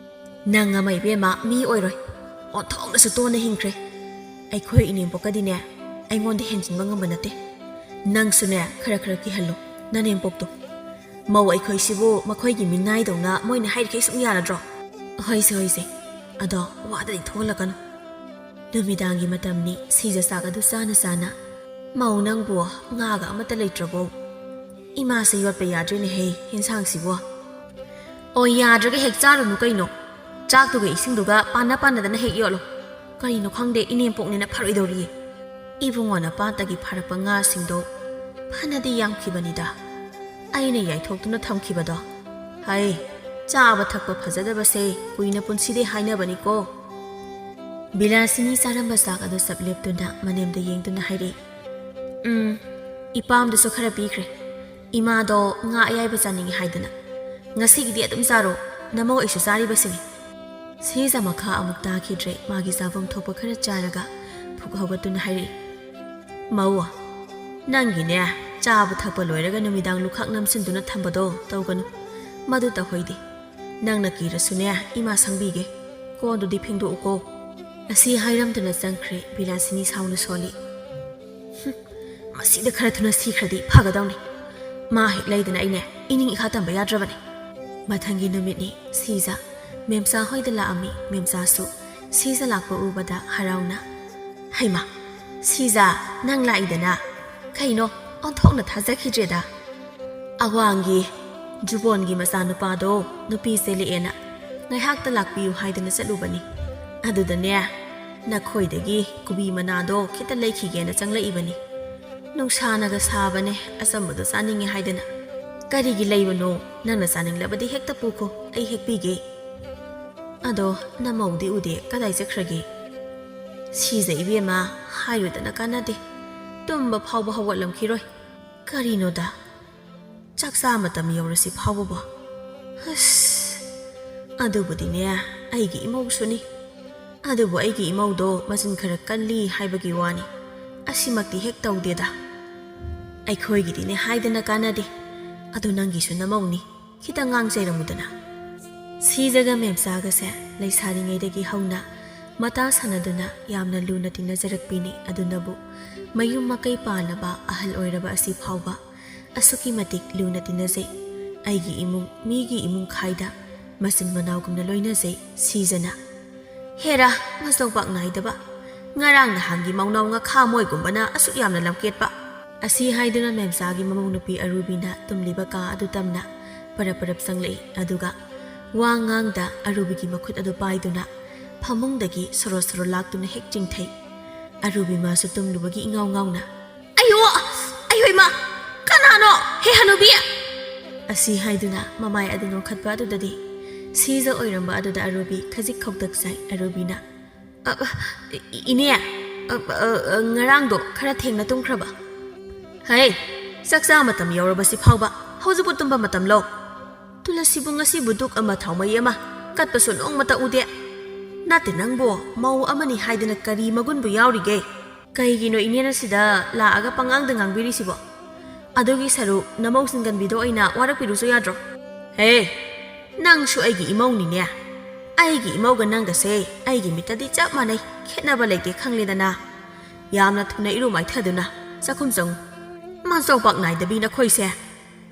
ꯅꯪ ꯑꯃ ꯏꯕꯦꯝꯃ ꯃꯤ ꯑꯣꯏꯔꯣꯏ, ꯑꯣꯟꯊꯣꯛꯅꯁꯨ ꯇꯣꯟꯅ ꯍꯤꯡꯈ꯭ꯔꯦ꯫ ꯑꯩꯈꯣꯏ ꯏꯅꯦꯝꯕꯣꯛꯀꯗꯤꯅꯦ ꯑꯩꯉꯣꯟꯗ ꯍꯦꯟꯖꯤꯟꯕ ꯉꯝꯕ ꯅꯠꯇꯦ꯫ ꯅꯪꯁꯨꯅꯦ ꯈꯔ ꯈꯔ ꯀꯤꯍꯜꯂꯨ ꯅꯅꯦꯝꯕꯣꯛꯇꯣ꯫ ꯃꯧ ꯑꯩꯈꯣꯏꯁꯤꯕꯨ ꯃꯈꯣꯏꯒꯤ ꯃꯤꯅꯥꯏꯗꯧꯅ ꯃꯣꯏꯅ ꯍꯥꯏꯔꯤꯈꯩ ꯁꯨꯝ ꯌꯥꯔꯗ꯭ꯔꯣ? ꯍꯣꯏꯁꯦ ꯍꯣꯏꯁꯦ, ꯑꯗꯣ ꯋꯥꯗꯗꯤ ꯊꯣꯛꯍꯜꯂꯛꯀꯅꯨ꯫ ꯅꯨꯃꯤꯗꯥꯡꯒꯤ ꯃꯇꯝꯅꯤ꯫ ꯁꯤꯖ ꯆꯥꯛ ꯑꯗꯨ ꯆꯥꯅ ꯆꯥꯅ, ꯃꯧ ꯅꯪꯕꯨ ꯉꯥꯒ ꯑꯃꯠꯇ ꯂꯩꯇ꯭ꯔꯕꯣ? ꯏꯃꯥꯁꯦ ꯌꯣꯠꯄ ꯌꯥꯗ꯭ꯔꯦꯅꯦꯍꯦ ꯌꯦꯟꯁꯥꯡꯁꯤꯕꯨ꯫ ꯑꯣ ꯌꯥꯗ꯭ꯔꯒ ꯍꯦꯛ ꯆꯥꯔꯨꯅꯨ ꯀꯩꯅꯣ꯫ ꯆꯥꯛꯇꯨꯒ ꯏꯁꯤꯡꯗꯨꯒ ꯄꯥꯟꯅꯗꯅ ꯍꯦꯛ ꯌꯣꯠꯂꯣ꯫ ꯀꯔꯤꯅꯣ ꯈꯪꯗꯦ ꯏꯅꯦꯝꯄꯣꯛꯅꯤꯅ ꯐꯔꯣꯏꯗꯧꯔꯤꯌꯦ꯫ ꯏꯕꯨꯡꯉꯣꯅ ꯄꯥꯠꯇꯒꯤ ꯐꯥꯔꯛꯄ ꯉꯥꯁꯤꯡꯗꯣ ꯐꯅꯗꯤ ꯌꯥꯝꯈꯤꯕꯅꯤꯗ, ꯑꯩꯅ ꯌꯥꯏꯊꯣꯛꯇꯨꯅ ꯊꯝꯈꯤꯕꯗꯣ꯫ ꯍꯩ, ꯆꯥꯕ ꯊꯛꯄ ꯐꯖꯗꯕꯁꯦ ꯀꯨꯏꯅ ꯄꯨꯟꯁꯤꯗꯦ ꯍꯥꯏꯅꯕꯅꯤꯀꯣ꯫ ꯕꯤꯂꯥꯁꯤꯅꯤ ꯆꯥꯔꯝꯕ ꯆꯥꯛ ꯑꯗꯨ ꯆꯞ ꯂꯦꯞꯇꯨꯅ ꯃꯅꯦꯝꯗ ꯌꯦꯡꯗꯨꯅ ꯍꯥꯏꯔꯛꯏ, ꯏꯄꯥꯝꯗꯁꯨ ꯈꯔ ꯄꯤꯈ꯭ꯔꯦ꯫ ꯏꯃꯥꯗꯣ ꯉꯥ ꯑꯌꯥꯏꯕ ꯆꯥꯅꯤꯡꯉꯤ ꯍꯥꯏꯗꯅ꯫ ꯉꯁꯤꯒꯤꯗꯤ ꯑꯗꯨꯝ ꯆꯥꯔꯣ, ꯅꯃꯧ ꯑꯩꯁꯨ ꯆꯥꯔꯤꯕꯁꯤꯅꯤ꯫ ꯁꯤꯖ ꯃꯈꯥ ꯑꯃꯨꯛ ꯇꯥꯈꯤꯗ꯭ꯔꯦ꯫ ꯃꯥꯒꯤ ꯆꯥꯐꯝ ꯊꯣꯛꯄ ꯈꯔ ꯆꯥꯔꯒ ꯐꯨꯛ ꯍꯧꯒꯠꯇꯨꯅ ꯍꯥꯏꯔꯛꯏ, ꯃꯧ, ꯅꯪꯒꯤꯅꯦ ꯆꯥꯕ ꯊꯛꯄ ꯂꯣꯏꯔꯒ ꯅꯨꯃꯤꯗꯥꯡ ꯂꯨꯈꯥꯛ ꯅꯝꯁꯤꯟꯗꯨꯅ ꯊꯝꯕꯗꯣ ꯇꯧꯒꯅꯨ꯫ ꯃꯗꯨ ꯇꯧꯍꯩꯗꯦ꯫ ꯅꯪꯅ ꯀꯤꯔꯁꯨꯅꯦ ꯏꯃꯥ ꯁꯪꯕꯤꯒꯦ꯫ ꯀꯣꯟꯗꯨꯗꯤ ꯐꯦꯡꯗꯣꯛꯎꯀꯣ꯫ ꯑꯁꯤ ꯍꯥꯏꯔꯝꯗꯨꯅ ꯆꯪꯈ꯭ꯔꯦ꯫ ꯕꯤꯂꯥꯁꯤꯅꯤ ꯁꯥꯎꯅ ꯁꯣꯜꯂꯤ, ꯃꯁꯤꯗ ꯈꯔ ꯊꯨꯅ ꯁꯤꯈ꯭ꯔꯗꯤ ꯐꯒꯗꯧꯅꯤ꯫ ꯃꯥ ꯍꯦꯛ ꯂꯩꯗꯅ ꯑꯩꯅꯦ ꯏꯅꯤꯡ ꯏꯈꯥ ꯇꯝꯕ ꯌꯥꯗ꯭ꯔꯕꯅꯤ꯫ ꯃꯊꯪꯒꯤ ꯅꯨꯃꯤꯠꯅꯤ꯫ ꯁꯤꯖ ꯃꯦꯝꯆꯥ ꯍꯣꯏꯗ ꯂꯥꯛꯑꯝꯃꯤ꯫ ꯃꯦꯝꯆꯥꯁꯨ ꯁꯤꯖ ꯂꯥꯛꯄ ꯎꯕꯗ ꯍꯔꯥꯎꯅ, ꯍꯩꯃꯥ ꯁꯤꯖ, ꯅꯪ ꯂꯥꯛꯏꯗꯅ? ꯀꯩꯅꯣ ꯑꯣꯟꯊꯣꯛꯅ ꯊꯥꯖꯈꯤꯗ꯭ꯔꯦꯗ꯫ ꯑꯋꯥꯡꯒꯤ ꯖꯨꯕꯣꯟꯒꯤ ꯃꯆꯥꯅꯨꯄꯥꯗꯣ ꯅꯨꯄꯤ ꯆꯦꯜꯂꯛꯑꯦꯅ ꯉꯥꯏꯍꯥꯛꯇ ꯂꯥꯛꯄꯤꯌꯨ ꯍꯥꯏꯗꯅ ꯆꯠꯂꯨꯕꯅꯤ꯫ ꯑꯗꯨꯗꯅꯦ ꯅꯈꯣꯏꯗꯒꯤ ꯀꯨꯕꯤ ꯃꯅꯥꯗꯣ ꯈꯤꯇ ꯂꯩꯈꯤꯒꯦꯅ ꯆꯪꯂꯛꯏꯕꯅꯤ꯫ ꯅꯨꯡꯁꯥꯅꯒ ꯁꯥꯕꯅꯦ, ꯑꯆꯝꯕꯗꯣ ꯆꯥꯅꯤꯡꯉꯦ ꯍꯥꯏꯗꯅ꯫ ꯀꯔꯤꯒꯤ ꯂꯩꯕꯅꯣ? ꯅꯪꯅ ꯆꯥꯅꯤꯡꯂꯕꯗꯤ ꯍꯦꯛꯇ ꯄꯨꯈꯣ, ꯑꯩ ꯍꯦꯛ ꯄꯤꯒꯦ꯫ ꯑꯗꯣ ꯅꯃꯧꯗꯤ ꯎꯗꯦ, ꯀꯗꯥꯏ ꯆꯠꯈ꯭ꯔꯒꯦ? ꯁꯤꯖ ꯏꯕꯦꯝꯃ, ꯍꯥꯏꯔꯨꯗꯅ ꯀꯥꯟꯅꯗꯦ꯫ ꯇꯨꯝꯕ ꯐꯥꯎꯕ ꯍꯧꯒꯠꯂꯝꯈꯤꯔꯣꯏ꯫ ꯀꯔꯤꯅꯣꯗ, ꯆꯥꯛꯆꯥ ꯃꯇꯝ ꯌꯧꯔꯁꯤ ꯐꯥꯎꯕꯕꯣ? ꯑꯁ, ꯑꯗꯨꯕꯨꯗꯤꯅꯦ ꯑꯩꯒꯤ ꯏꯃꯧꯁꯨꯅꯤ꯫ ꯑꯗꯨꯕꯨ ꯑꯩꯒꯤ ꯏꯃꯧꯗꯣ ꯃꯆꯤꯟ ꯈꯔ ꯀꯜꯂꯤ ꯍꯥꯏꯕꯒꯤ ꯋꯥꯅꯤ, ꯑꯁꯤꯃꯛꯇꯤ ꯍꯦꯛ ꯇꯧꯗꯦꯗ꯫ ꯑꯩꯈꯣꯏꯒꯤꯗꯤꯅꯦ ꯍꯥꯏꯗꯅ ꯀꯥꯟꯅꯗꯦ꯫ ꯑꯗꯨ ꯅꯪꯒꯤꯁꯨ ꯅꯃꯧꯅꯤ, ꯈꯤꯇꯪ ꯉꯥꯡꯖꯩꯔꯝꯃꯨꯗꯅ꯫ ꯁꯤꯖꯒ ꯃꯦꯝꯆꯥꯒꯁꯦ ꯂꯩꯁꯥꯔꯤꯉꯩꯗꯒꯤ ꯍꯧꯅ ꯃꯇꯥ ꯁꯥꯟꯅꯗꯨꯅ ꯌꯥꯝꯅ ꯂꯨꯅ ꯇꯤꯟꯅꯖꯔꯛꯄꯤꯅꯤ꯫ ꯑꯗꯨꯅꯕꯨ ꯃꯌꯨꯝ ꯃꯀꯩ ꯄꯥꯜꯂꯕ ꯑꯍꯜ ꯑꯣꯏꯔꯕ ꯑꯁꯤ ꯐꯥꯎꯕ ꯑꯁꯨꯛꯀꯤ ꯃꯇꯤꯛ ꯂꯨꯅ ꯇꯤꯟꯅꯖꯩ꯫ ꯑꯩꯒꯤ ꯏꯃꯨꯡ ꯃꯤꯒꯤ ꯏꯃꯨꯡ ꯈꯥꯏꯗ ꯃꯆꯤꯟ ꯃꯅꯥꯎꯒꯨꯝꯅ ꯂꯣꯏꯅꯖꯩ꯫ ꯁꯤꯖꯅ, ꯍꯦꯔꯥ ꯃꯆꯧ ꯄꯥꯛ ꯅꯥꯏꯗꯕ, ꯉꯔꯥꯡ ꯅꯍꯥꯟꯒꯤ ꯃꯧꯅꯥꯎ ꯉꯈꯥ ꯃꯣꯏꯒꯨꯝꯕꯅ ꯑꯁꯨꯛ ꯌꯥꯝꯅ ꯂꯝꯀꯦꯠꯄ꯫ ꯑꯁꯤ ꯍꯥꯏꯗꯨꯅ ꯃꯦꯝꯆꯥꯒꯤ ꯃꯃꯧ ꯅꯨꯄꯤ ꯑꯔꯨꯕꯤꯅ ꯇꯨꯝꯂꯤꯕ ꯀꯥ ꯑꯗꯨ ꯇꯝꯅ ꯄꯔꯞ ꯄꯔꯞ ꯆꯪꯂꯛꯏ꯫ ꯑꯗꯨꯒ ꯋꯥ ꯉꯥꯡꯗ ꯑꯔꯨꯕꯤꯒꯤ ꯃꯈꯨꯠ ꯑꯗꯨ ꯄꯥꯏꯗꯨꯅ ꯐꯃꯨꯡꯗꯒꯤ ꯁꯣꯔꯣ ꯁꯣꯔꯣ ꯂꯥꯛꯇꯨꯅ ꯍꯦꯛ ꯆꯤꯡꯊꯩ꯫ ꯑꯔꯨꯕꯤ ꯃꯥꯁꯨ ꯇꯨꯝꯂꯨꯕꯒꯤ ꯏꯉꯥꯎ ꯉꯥꯎꯅ, ꯑꯌꯣ ꯏꯃꯥ, ꯀꯅꯥꯅꯣ? ꯍꯦ ꯍꯅꯨꯕꯤ! ꯑꯁꯤ ꯍꯥꯏꯗꯨꯅ ꯃꯃꯥꯏ ꯑꯗꯨ ꯅꯣꯛꯈꯠꯄ ꯑꯗꯨꯗꯗꯤ ꯁꯤꯖ ꯑꯣꯏꯔꯝꯕ ꯑꯗꯨꯗ ꯑꯔꯨꯕꯤ ꯈꯖꯤꯛ ꯈꯧꯇꯛ ꯆꯥꯏ꯫ ꯑꯔꯨꯕꯤꯅ, ꯏꯅꯦ, ꯉꯔꯥꯡꯗꯣ ꯈꯔ ꯊꯦꯡꯅ ꯇꯨꯝꯈ꯭ꯔꯕ? ꯍꯩ, ꯆꯥꯛꯆꯥ ꯃꯇꯝ ꯌꯧꯔꯕꯁꯤ ꯐꯥꯎꯕ ꯍꯧꯖꯤꯛꯄꯨ ꯇꯨꯝꯕ ꯃꯇꯝ ꯂꯧ? ꯇꯨꯂꯁꯤꯕꯨ ꯉꯁꯤꯕꯨ ꯗꯨꯛ ꯑꯃ ꯊꯥꯎꯃꯩ ꯑꯃ ꯀꯠꯄꯁꯨ ꯅꯣꯡꯃꯇ ꯎꯗꯦ꯫ ꯅꯠꯇꯦ ꯅꯪꯕꯣ, ꯃꯧ ꯑꯃꯅꯤ ꯍꯥꯏꯗꯅ ꯀꯔꯤ ꯃꯒꯨꯟꯕꯨ ꯌꯥꯎꯔꯤꯒꯦ? ꯀꯩꯒꯤꯅꯣ ꯏꯅꯦꯅ ꯁꯤꯗ ꯂꯥꯛꯑꯒ ꯄꯉꯥꯡꯗ ꯉꯥꯡꯕꯤꯔꯤꯁꯤꯕꯣ? ꯑꯗꯨꯒꯤ ꯁꯔꯨꯛ ꯅꯃꯧ ꯁꯤꯟꯒꯟꯕꯤꯗꯣ ꯑꯩꯅ ꯋꯥꯔꯛꯄꯤꯔꯨꯁꯨ ꯌꯥꯗ꯭ꯔꯣ? ꯍꯦ, ꯅꯪꯁꯨ ꯑꯩꯒꯤ ꯏꯃꯧꯅꯤꯅꯦ. ꯑꯩꯒꯤ ꯏꯃꯧꯒ ꯅꯪꯒꯁꯦ ꯑꯩꯒꯤ ꯃꯤꯠꯇꯗꯤ ꯆꯞ ꯃꯥꯟꯅꯩ, ꯈꯦꯠꯅꯕ ꯂꯩꯇꯦ ꯈꯪꯂꯦꯗꯅ. ꯌꯥꯝꯅ ꯊꯨꯅ ꯏꯔꯨ ꯃꯥꯏꯊꯗꯨꯅ ꯆꯥꯛꯈꯨꯝ ꯆꯪꯉꯨ. ꯃꯥꯟꯆꯧꯄꯥꯛ ꯅꯥꯏꯗꯕꯤ ꯅꯈꯣꯏꯁꯦ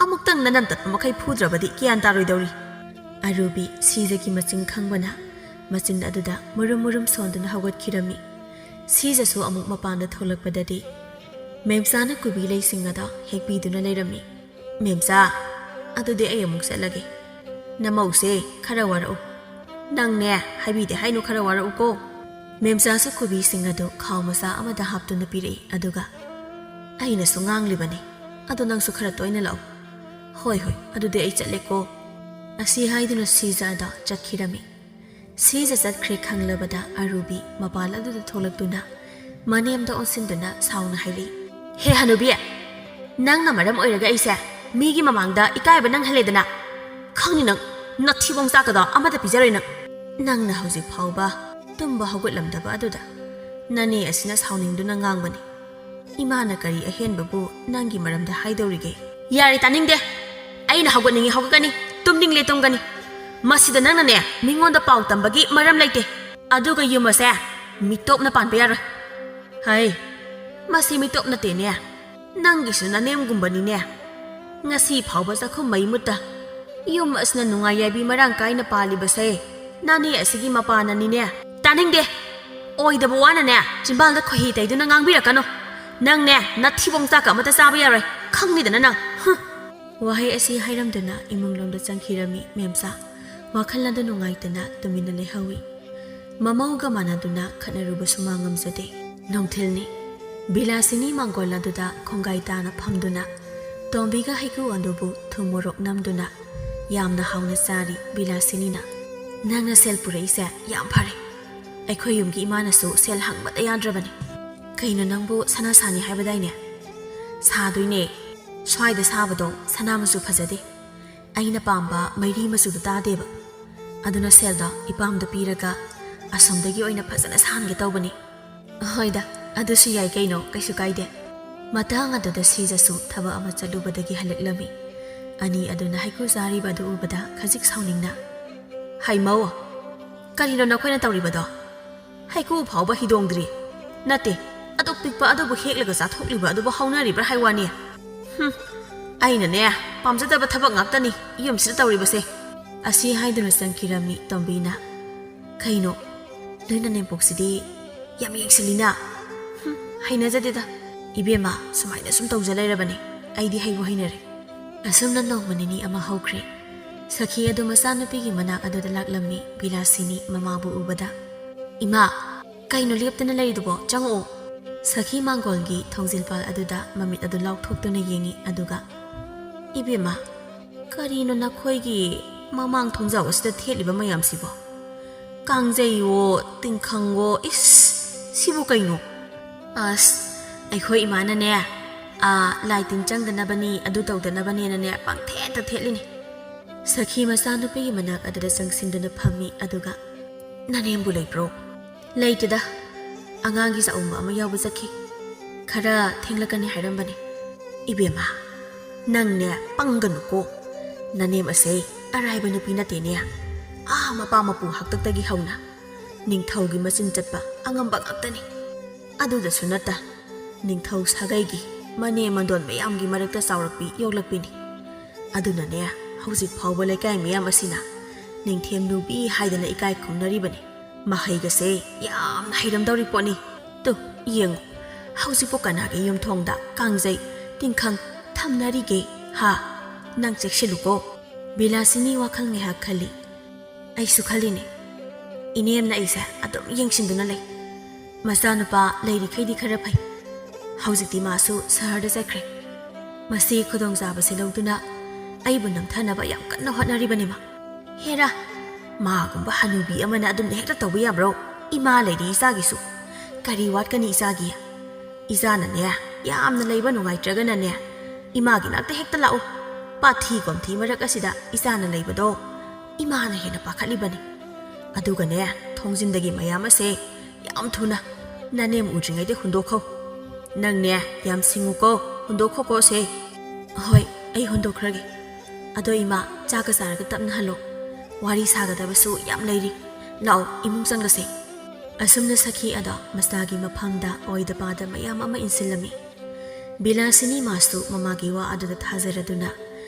ꯑꯃꯨꯛꯇꯪ ꯅꯅꯝ ꯇꯠꯄ ꯃꯈꯩ ꯐꯨꯗ꯭ꯔꯕꯗꯤ ꯒ꯭ꯌꯥꯟ ꯇꯥꯔꯣꯏꯗꯧꯔꯤ. ꯑꯔꯨꯕꯤ ꯁꯤꯖꯒꯤ ꯃꯆꯤꯟ ꯈꯪꯕꯅ ꯃꯆꯤꯟ ꯑꯗꯨꯗ ꯃꯨꯔꯨꯝ ꯃꯨꯔꯨꯝ ꯁꯣꯟꯗꯨꯅ ꯍꯧꯒꯠꯈꯤꯔꯝꯃꯤ. ꯁꯤꯖꯁꯨ ꯑꯃꯨꯛ ꯃꯄꯥꯟꯗ ꯊꯣꯛꯂꯛꯄꯗꯗꯤ ꯃꯦꯝꯆꯥꯅ ꯀꯣꯕꯤ ꯂꯩꯁꯤꯡ ꯑꯗꯣ ꯍꯦꯛꯄꯤꯗꯨꯅ ꯂꯩꯔꯝꯃꯤ. ꯃꯦꯝꯆꯥ, ꯑꯗꯨꯗꯤ ꯑꯩ ꯑꯃꯨꯛ ꯆꯠꯂꯒꯦ. ꯅꯃꯧꯁꯦ ꯈꯔ ꯋꯥꯔꯛꯎ. ꯅꯪꯅꯦ ꯍꯥꯏꯕꯤꯗꯦ ꯍꯥꯏꯅꯨ ꯈꯔ ꯋꯥꯔꯛꯎꯀꯣ. ꯃꯦꯝꯆꯥꯁꯨ ꯀꯣꯕꯤꯁꯤꯡ ꯑꯗꯨ ꯈꯥꯎ ꯃꯆꯥ ꯑꯃꯗ ꯍꯥꯞꯇꯨꯅ ꯄꯤꯔꯛꯏ. ꯑꯗꯨꯒ ꯑꯩꯅꯁꯨ ꯉꯥꯡꯂꯤꯕꯅꯤ, ꯑꯗꯣ ꯅꯪꯁꯨ ꯈꯔ ꯇꯣꯏꯅ ꯂꯥꯛꯎ. ꯍꯣꯏ ꯍꯣꯏ, ꯑꯗꯨꯗꯤ ꯑꯩ ꯆꯠꯂꯦꯀꯣ. ꯑꯁꯤ ꯍꯥꯏꯗꯨꯅ ꯁꯤꯖ ꯑꯗꯣ ꯆꯠꯈꯤꯔꯝꯃꯤ. ꯁꯤꯖ ꯆꯠꯈ꯭ꯔꯦ ꯈꯪꯂꯕꯗ ꯑꯔꯨꯕꯤ ꯃꯄꯥꯟ ꯑꯗꯨꯗ ꯊꯣꯛꯂꯛꯇꯨꯅ ꯃꯅꯦꯝꯗ ꯑꯣꯟꯁꯤꯟꯗꯨꯅ ꯁꯥꯎꯅ ꯍꯥꯏꯔꯛꯏ. ꯍꯦ ꯍꯅꯨꯕꯤ, ꯅꯪꯅ ꯃꯔꯝ ꯑꯣꯏꯔꯒ ꯑꯩꯁꯦ ꯃꯤꯒꯤ ꯃꯃꯥꯡꯗ ꯏꯀꯥꯏꯕ ꯅꯪꯍꯜꯂꯦꯗꯅ. ꯈꯪꯅꯤ ꯅꯪ ꯅꯊꯤꯕꯣꯡ ꯆꯥꯛꯀꯗꯣ ꯑꯃꯗ ꯄꯤꯖꯔꯣꯏ ꯅꯪ. ꯅꯪꯅ ꯍꯧꯖꯤꯛ ꯐꯥꯎꯕ ꯇꯨꯝꯕ ꯍꯧꯒꯠꯂꯝꯗꯕ ꯑꯗꯨꯗ ꯅꯅꯦ ꯑꯁꯤꯅ ꯁꯥꯎꯅꯤꯡꯗꯨꯅ ꯉꯥꯡꯕꯅꯤ. ꯏꯃꯥꯅ ꯀꯔꯤ ꯑꯍꯦꯟꯕꯕꯨ ꯅꯪꯒꯤ ꯃꯔꯝꯗ ꯍꯥꯏꯗꯧꯔꯤꯒꯦ? ꯌꯥꯔꯦ, ꯇꯥꯅꯤꯡꯗꯦ. ꯑꯩꯅ ꯍꯧꯒꯠꯅꯤꯡꯉꯤ ꯍꯧꯒꯠꯀꯅꯤ, ꯇꯨꯝꯅꯤꯡꯂꯦ ꯇꯨꯝꯒꯅꯤ. ꯃꯁꯤꯗ ꯅꯪꯅꯅꯦ ꯃꯤꯉꯣꯟꯗ ꯄꯥꯎ ꯇꯝꯕꯒꯤ ꯃꯔꯝ ꯂꯩꯇꯦ. ꯑꯗꯨꯒ ꯌꯨꯝ ꯑꯁꯦ ꯃꯤꯇꯣꯞꯅ ꯄꯥꯟꯕ ꯌꯥꯔꯣꯏ. ꯍꯩ, ꯃꯁꯤ ꯃꯤꯇꯣꯞ ꯅꯠꯇꯦꯅꯦ, ꯅꯪꯒꯤꯁꯨ ꯅꯅꯦꯝꯒꯨꯝꯕꯅꯤꯅꯦ. ꯉꯁꯤ ꯐꯥꯎꯕ ꯆꯥꯛꯈꯨꯝ ꯃꯩ ꯃꯨꯠꯇ ꯌꯨꯝ ꯑꯁꯤꯅ ꯅꯨꯡꯉꯥꯏ ꯌꯥꯏꯕꯤ ꯃꯔꯥꯡ ꯀꯥꯏꯅ ꯄꯥꯜꯂꯤꯕꯁꯦ ꯅꯥꯅꯦ ꯑꯁꯤꯒꯤ ꯃꯄꯥꯅꯅꯤꯅꯦ. ꯇꯥꯅꯤꯡꯗꯦ. ꯑꯣꯏꯗꯕ ꯋꯥꯅꯅꯦ ꯆꯤꯝꯕꯥꯜꯗ ꯈꯣꯏꯍꯤ ꯇꯩꯗꯨꯅ ꯉꯥꯡꯕꯤꯔꯛꯀꯅꯨ. ꯅꯪꯅꯦ ꯅꯊꯤꯕꯣꯡ ꯆꯥꯛꯀ ꯑꯃꯠꯇ ꯆꯥꯕ ꯌꯥꯔꯣꯏ, ꯈꯪꯅꯤꯗꯅ ꯅꯪ. ꯋꯥꯍꯩ ꯑꯁꯤ ꯍꯥꯏꯔꯝꯗꯨꯅ ꯏꯃꯨꯡꯂꯣꯝꯗ ꯆꯪꯈꯤꯔꯝꯃꯤ ꯃꯦꯝꯆꯥ. ꯋꯥꯈꯜ ꯑꯗꯨ ꯅꯨꯡꯉꯥꯏꯇꯅ ꯇꯨꯃꯤꯟꯅ ꯂꯩꯍꯧꯏ. ꯃꯃꯧꯒ ꯃꯥꯟꯅꯗꯨꯅ ꯈꯠꯅꯔꯨꯕꯁꯨ ꯃꯥ ꯉꯝꯖꯗꯦ. ꯅꯨꯡꯊꯤꯜꯅꯤ. ꯕꯤꯂꯥꯁꯤꯅꯤ ꯃꯥꯡꯒꯣꯜ ꯑꯗꯨꯗ ꯈꯣꯡꯒꯥꯏ ꯇꯥꯅ ꯐꯝꯗꯨꯅ ꯇꯣꯝꯕꯤꯒ ꯍꯩꯀꯨ ꯑꯗꯨꯕꯨ ꯊꯨꯝ ꯃꯣꯔꯣꯛ ꯅꯝꯗꯨꯅ ꯌꯥꯝꯅ ꯍꯥꯎꯅ ꯆꯥꯔꯤ ꯕꯤꯂꯥꯁꯤꯅꯤꯅ. ꯅꯪꯅ ꯁꯦꯜ ꯄꯨꯔꯛꯏꯁꯦ ꯌꯥꯝ ꯐꯔꯦ. ꯑꯩꯈꯣꯏ ꯌꯨꯝꯒꯤ ꯏꯃꯥꯅꯁꯨ ꯁꯦꯜ ꯍꯪꯕꯗ ꯌꯥꯗ꯭ꯔꯕꯅꯤ. ꯀꯩꯅꯣ ꯅꯪꯕꯨ ꯁꯅꯥ ꯁꯥꯅꯤ ꯍꯥꯏꯕꯗꯥꯏꯅꯦ? ꯁꯥꯗꯣꯏꯅꯦ. ꯁ꯭ꯋꯥꯏꯗ ꯁꯥꯕꯗꯣ ꯁꯅꯥ ꯃꯆꯨ ꯐꯖꯗꯦ. ꯑꯩꯅ ꯄꯥꯝꯕ ꯃꯩꯔꯤ ꯃꯆꯨꯗꯣ ꯇꯥꯗꯦꯕ. ꯑꯗꯨꯅ ꯁꯦꯜꯗꯣ ꯏꯄꯥꯝꯗ ꯄꯤꯔꯒ ꯑꯁꯣꯝꯗꯒꯤ ꯑꯣꯏꯅ ꯐꯖꯅ ꯁꯥꯍꯟꯒꯦ ꯇꯧꯕꯅꯤ. ꯍꯣꯏꯗ, ꯑꯗꯨꯁꯨ ꯌꯥꯏ ꯀꯩꯅꯣ, ꯀꯩꯁꯨ ꯀꯥꯏꯗꯦ. ꯃꯇꯥꯡ ꯑꯗꯨꯗ ꯁꯤꯖꯁꯨ ꯊꯕꯛ ꯑꯃ ꯆꯠꯂꯨꯕꯗꯒꯤ ꯍꯜꯂꯛꯂꯝꯃꯤ. ꯑꯅꯤ ꯑꯗꯨꯅ ꯍꯩꯀꯨ ꯆꯥꯔꯤꯕ ꯑꯗꯨ ꯎꯕꯗ ꯈꯖꯤꯛ ꯁꯥꯎꯅꯤꯡꯅ, ꯍꯩꯃꯧ, ꯀꯔꯤꯅꯣ ꯅꯈꯣꯏꯅ ꯇꯧꯔꯤꯕꯗꯣ? ꯍꯩꯀꯨ ꯐꯥꯎꯕ ꯍꯤꯗꯣꯡꯗ꯭ꯔꯤ. ꯅꯠꯇꯦ, ꯑꯗꯨꯛ ꯄꯤꯛꯄ ꯑꯗꯨꯕꯨ ꯍꯦꯛꯂꯒ ꯆꯥꯊꯣꯛꯂꯤꯕ ꯑꯗꯨꯕꯨ ꯍꯧꯅꯔꯤꯕ꯭ꯔꯥ ꯍꯥꯏꯋꯥꯅꯤ. ꯑꯩꯅꯅꯦ ꯄꯥꯝꯖꯗꯕ ꯊꯕꯛ ꯉꯥꯛꯇꯅꯤ ꯌꯨꯝꯁꯤꯗ ꯇꯧꯔꯤꯕꯁꯦ. ꯑꯁꯤ ꯍꯥꯏꯗꯨꯅ ꯆꯪꯈꯤꯔꯝꯃꯤ ꯇꯣꯝꯕꯤꯅ. ꯀꯩꯅꯣ, ꯅꯣꯏ ꯅꯅꯦꯝꯄꯣꯛꯁꯤꯗꯤ ꯌꯥꯝ ꯌꯦꯡꯁꯤꯜꯂꯤꯅ. ꯍꯩꯅꯖꯗꯦꯗ. ꯏꯕꯦꯝꯃ, ꯁꯨꯃꯥꯏꯅ ꯁꯨꯝ ꯇꯧꯖ ꯂꯩꯔꯕꯅꯤ. ꯑꯩꯗꯤ ꯍꯩꯕꯨ ꯍꯩꯅꯔꯦ. ꯑꯁꯨꯝꯅ ꯅꯣꯡꯃ ꯅꯤꯅꯤ ꯑꯃ ꯍꯧꯈ꯭ꯔꯦ. ꯁꯈꯤ ꯑꯗꯨ ꯃꯆꯥꯅꯨꯄꯤꯒꯤ ꯃꯅꯥꯛ ꯑꯗꯨꯗ ꯂꯥꯛꯂꯝꯃꯤ ꯕꯤꯂꯥꯁꯤꯅꯤ ꯃꯃꯥꯕꯨ ꯎꯕꯗ. ꯏꯃꯥ, ꯀꯩꯅꯣ ꯂꯦꯞꯇꯅ ꯂꯩꯔꯤꯗꯨꯕꯣ? ꯆꯪꯉꯛꯑꯣ. ꯁꯈꯤ ꯃꯥꯡꯒꯣꯜꯒꯤ ꯊꯣꯡꯖꯤꯜꯄꯥꯜ ꯑꯗꯨꯗ ꯃꯃꯤꯠ ꯑꯗꯨ ꯂꯥꯎꯊꯣꯛꯇꯨꯅ ꯌꯦꯡꯉꯤ. ꯑꯗꯨꯒ, ꯏꯕꯦꯝꯃ, ꯀꯔꯤꯅꯣ ꯅꯈꯣꯏꯒꯤ ꯃꯃꯥꯡ ꯊꯣꯡꯖꯥꯎ ꯑꯁꯤꯗ ꯊꯦꯠꯂꯤꯕ ꯃꯌꯥꯝꯁꯤꯕꯣ? ꯀꯥꯡꯖꯩꯋꯣ ꯇꯤꯡꯈꯪꯋꯣ, ꯏꯁ, ꯁꯤꯕꯨ ꯀꯩꯅꯣ? ꯑꯁ, ꯑꯩꯈꯣꯏ ꯏꯃꯥꯅꯅꯦ ꯂꯥꯏ ꯇꯤꯟ ꯆꯪꯗꯅꯕꯅꯤ, ꯑꯗꯨ ꯇꯧꯗꯅꯕꯅꯦꯅꯅꯦ ꯄꯪꯊꯦꯠꯇ ꯊꯦꯠꯂꯤꯅꯤ. ꯁꯈꯤ ꯃꯆꯥꯅꯨꯄꯤꯒꯤ ꯃꯅꯥꯛ ꯑꯗꯨꯗ ꯆꯪꯁꯤꯟꯗꯨꯅ ꯐꯝꯃꯤ. ꯑꯗꯨꯒ, ꯅꯅꯦꯝꯕꯨ ꯂꯩꯕ꯭ꯔꯣ? ꯂꯩꯇꯦꯗ, ꯑꯉꯥꯡꯒꯤ ꯆꯥꯛꯎꯝꯕ ꯑꯃ ꯌꯥꯎꯕ ꯆꯠꯈꯤ. ꯈꯔ ꯊꯦꯡꯂꯛꯀꯅꯤ ꯍꯥꯏꯔꯝꯕꯅꯤ. ꯏꯕꯦꯝꯃ, ꯅꯪꯅꯦ ꯄꯪꯒꯅꯨꯀꯣ. ꯅꯅꯦꯝ ꯑꯁꯦ ꯑꯔꯥꯏꯕ ꯅꯨꯄꯤ ꯅꯠꯇꯦꯅꯦ. ꯃꯄꯥ ꯃꯄꯨ ꯍꯥꯛꯇꯛꯇꯒꯤ ꯍꯧꯅ ꯅꯤꯡꯊꯧꯒꯤ ꯃꯆꯤꯟ ꯆꯠꯄ ꯑꯉꯝꯕ ꯉꯥꯛꯇꯅꯤ. ꯑꯗꯨꯗꯁꯨ ꯅꯠꯇ ꯅꯤꯡꯊꯧ ꯁꯥꯒꯩꯒꯤ ꯃꯅꯦꯝ ꯃꯟꯗꯣꯟ ꯃꯌꯥꯝꯒꯤ ꯃꯔꯛꯇ ꯆꯥꯎꯔꯛꯄꯤ ꯌꯣꯛꯂꯛꯄꯤꯅꯤ. ꯑꯗꯨꯅꯅꯦ ꯍꯧꯖꯤꯛ ꯐꯥꯎꯕ ꯂꯩꯀꯥꯏ ꯃꯌꯥꯝ ꯑꯁꯤꯅ ꯅꯤꯡꯊꯦꯝ ꯅꯨꯄꯤ ꯍꯥꯏꯗꯅ ꯏꯀꯥꯏ ꯈꯨꯝꯅꯔꯤꯕꯅꯤ. ꯃꯍꯩꯒꯁꯦ ꯌꯥꯝꯅ ꯍꯩꯔꯝꯗꯧꯔꯤ ꯄꯣꯠꯅꯤ. ꯇꯨ ꯌꯦꯡꯉꯨ, ꯍꯧꯖꯤꯛꯄꯨ ꯀꯅꯥꯒꯤ ꯌꯨꯝꯊꯣꯡꯗ ꯀꯥꯡꯖꯩ ꯇꯤꯡꯈꯪ ꯊꯝꯅꯔꯤꯒꯦ? ꯅꯪ ꯆꯦꯛꯁꯤꯜꯂꯨꯀꯣ. ꯕꯤꯂꯥꯁꯤꯅꯤ ꯋꯥꯈꯜ ꯉꯥꯏꯍꯥꯛ ꯈꯜꯂꯤ. ꯑꯩꯁꯨ ꯈꯜꯂꯤꯅꯦ. ꯏꯅꯦꯝꯅ ꯑꯩꯁꯦ ꯑꯗꯨꯝ ꯌꯦꯡꯁꯤꯟꯗꯨꯅ ꯂꯩ. ꯃꯆꯥꯅꯨꯄꯥ ꯂꯩꯔꯤꯈꯩꯗꯤ ꯈꯔ ꯐꯩ. ꯍꯧꯖꯤꯛꯇꯤ ꯃꯥꯁꯨ ꯁꯍꯔꯗ ꯆꯠꯈ꯭ꯔꯦ. ꯃꯁꯤ ꯈꯨꯗꯣꯡꯆꯥꯕꯁꯦ ꯂꯧꯗꯨꯅ ꯑꯩꯕꯨ ꯅꯝꯊꯅꯕ ꯌꯥꯝ ꯀꯟꯅ ꯍꯣꯠꯅꯔꯤꯕꯅꯤ ꯃꯥ. ꯍꯦꯔꯥ, 마ꯒꯨꯝꯕ ꯍꯅꯨꯕꯤ ꯑꯃꯅ ꯑꯗꯨꯝꯅ ꯍꯦꯛꯇ ꯇꯧꯕ ꯌꯥꯕ꯭ꯔꯣ? ꯏꯃꯥ ꯂꯩꯔꯤ ꯏꯆꯥꯒꯤꯁꯨ. ꯀꯔꯤ ꯋꯥꯠꯀꯅꯤ ꯏꯆꯥꯒꯤ? ꯏꯆꯥꯅꯅꯦ ꯌꯥꯝꯅ ꯂꯩꯕ ꯅꯨꯡꯉꯥꯏꯇ꯭ꯔꯒꯅꯅꯦ ꯏꯃꯥꯒꯤ ꯅꯥꯛꯇ ꯍꯦꯛꯇ ꯂꯥꯛꯎ. ꯄꯥꯊꯤ ꯀꯣꯝꯊꯤ ꯃꯔꯛ ꯑꯁꯤꯗ ꯏꯆꯥꯅ ꯂꯩꯕꯗꯣ ꯏꯃꯥꯅ ꯍꯦꯟꯅ ꯄꯥꯈꯠꯂꯤꯕꯅꯤ. ꯑꯗꯨꯒꯅꯦ ꯊꯣꯡꯖꯤꯟꯗꯒꯤ ꯃꯌꯥꯝ ꯑꯁꯦ ꯌꯥꯝ ꯊꯨꯅ ꯅꯅꯦꯝ ꯎꯗ꯭ꯔꯤꯉꯩꯗ ꯍꯨꯟꯗꯣꯛꯈꯣ. ꯅꯪꯅꯦ ꯌꯥꯝ ꯁꯤꯡꯉꯨꯀꯣ, ꯍꯨꯟꯗꯣꯛꯈꯣꯀꯣ ꯁꯦ. ꯍꯣꯏ ꯑꯩ ꯍꯨꯟꯗꯣꯛꯈ꯭ꯔꯒꯦ ꯑꯗꯣ ꯏꯃꯥ ꯆꯥꯛꯀ ꯆꯥꯔꯒ ꯇꯞꯅ ꯍꯜꯂꯣ ꯋꯥꯔꯤ ꯁꯥꯒꯗꯕꯁꯨ ꯌꯥꯝ ꯂꯩꯔꯤ ꯂꯥꯛꯑꯣ ꯏꯃꯨꯡ ꯆꯪꯂꯁꯦ ꯑꯁꯨꯝꯅ ꯁꯈꯤ ꯑꯗꯣ ꯃꯁꯥꯒꯤ ꯃꯐꯝꯗ ꯑꯣꯏꯗ ꯄꯥꯗ ꯃꯌꯥꯝ ꯑꯃ ꯏꯟꯁꯤꯜꯂꯝꯃꯤ ꯕꯤꯂꯥꯁꯤꯅꯤ ꯃꯥꯁꯨ ꯃꯃꯥꯒꯤ ꯋꯥ ꯑꯗꯨꯗ ꯊꯥꯖꯔꯗꯨꯅ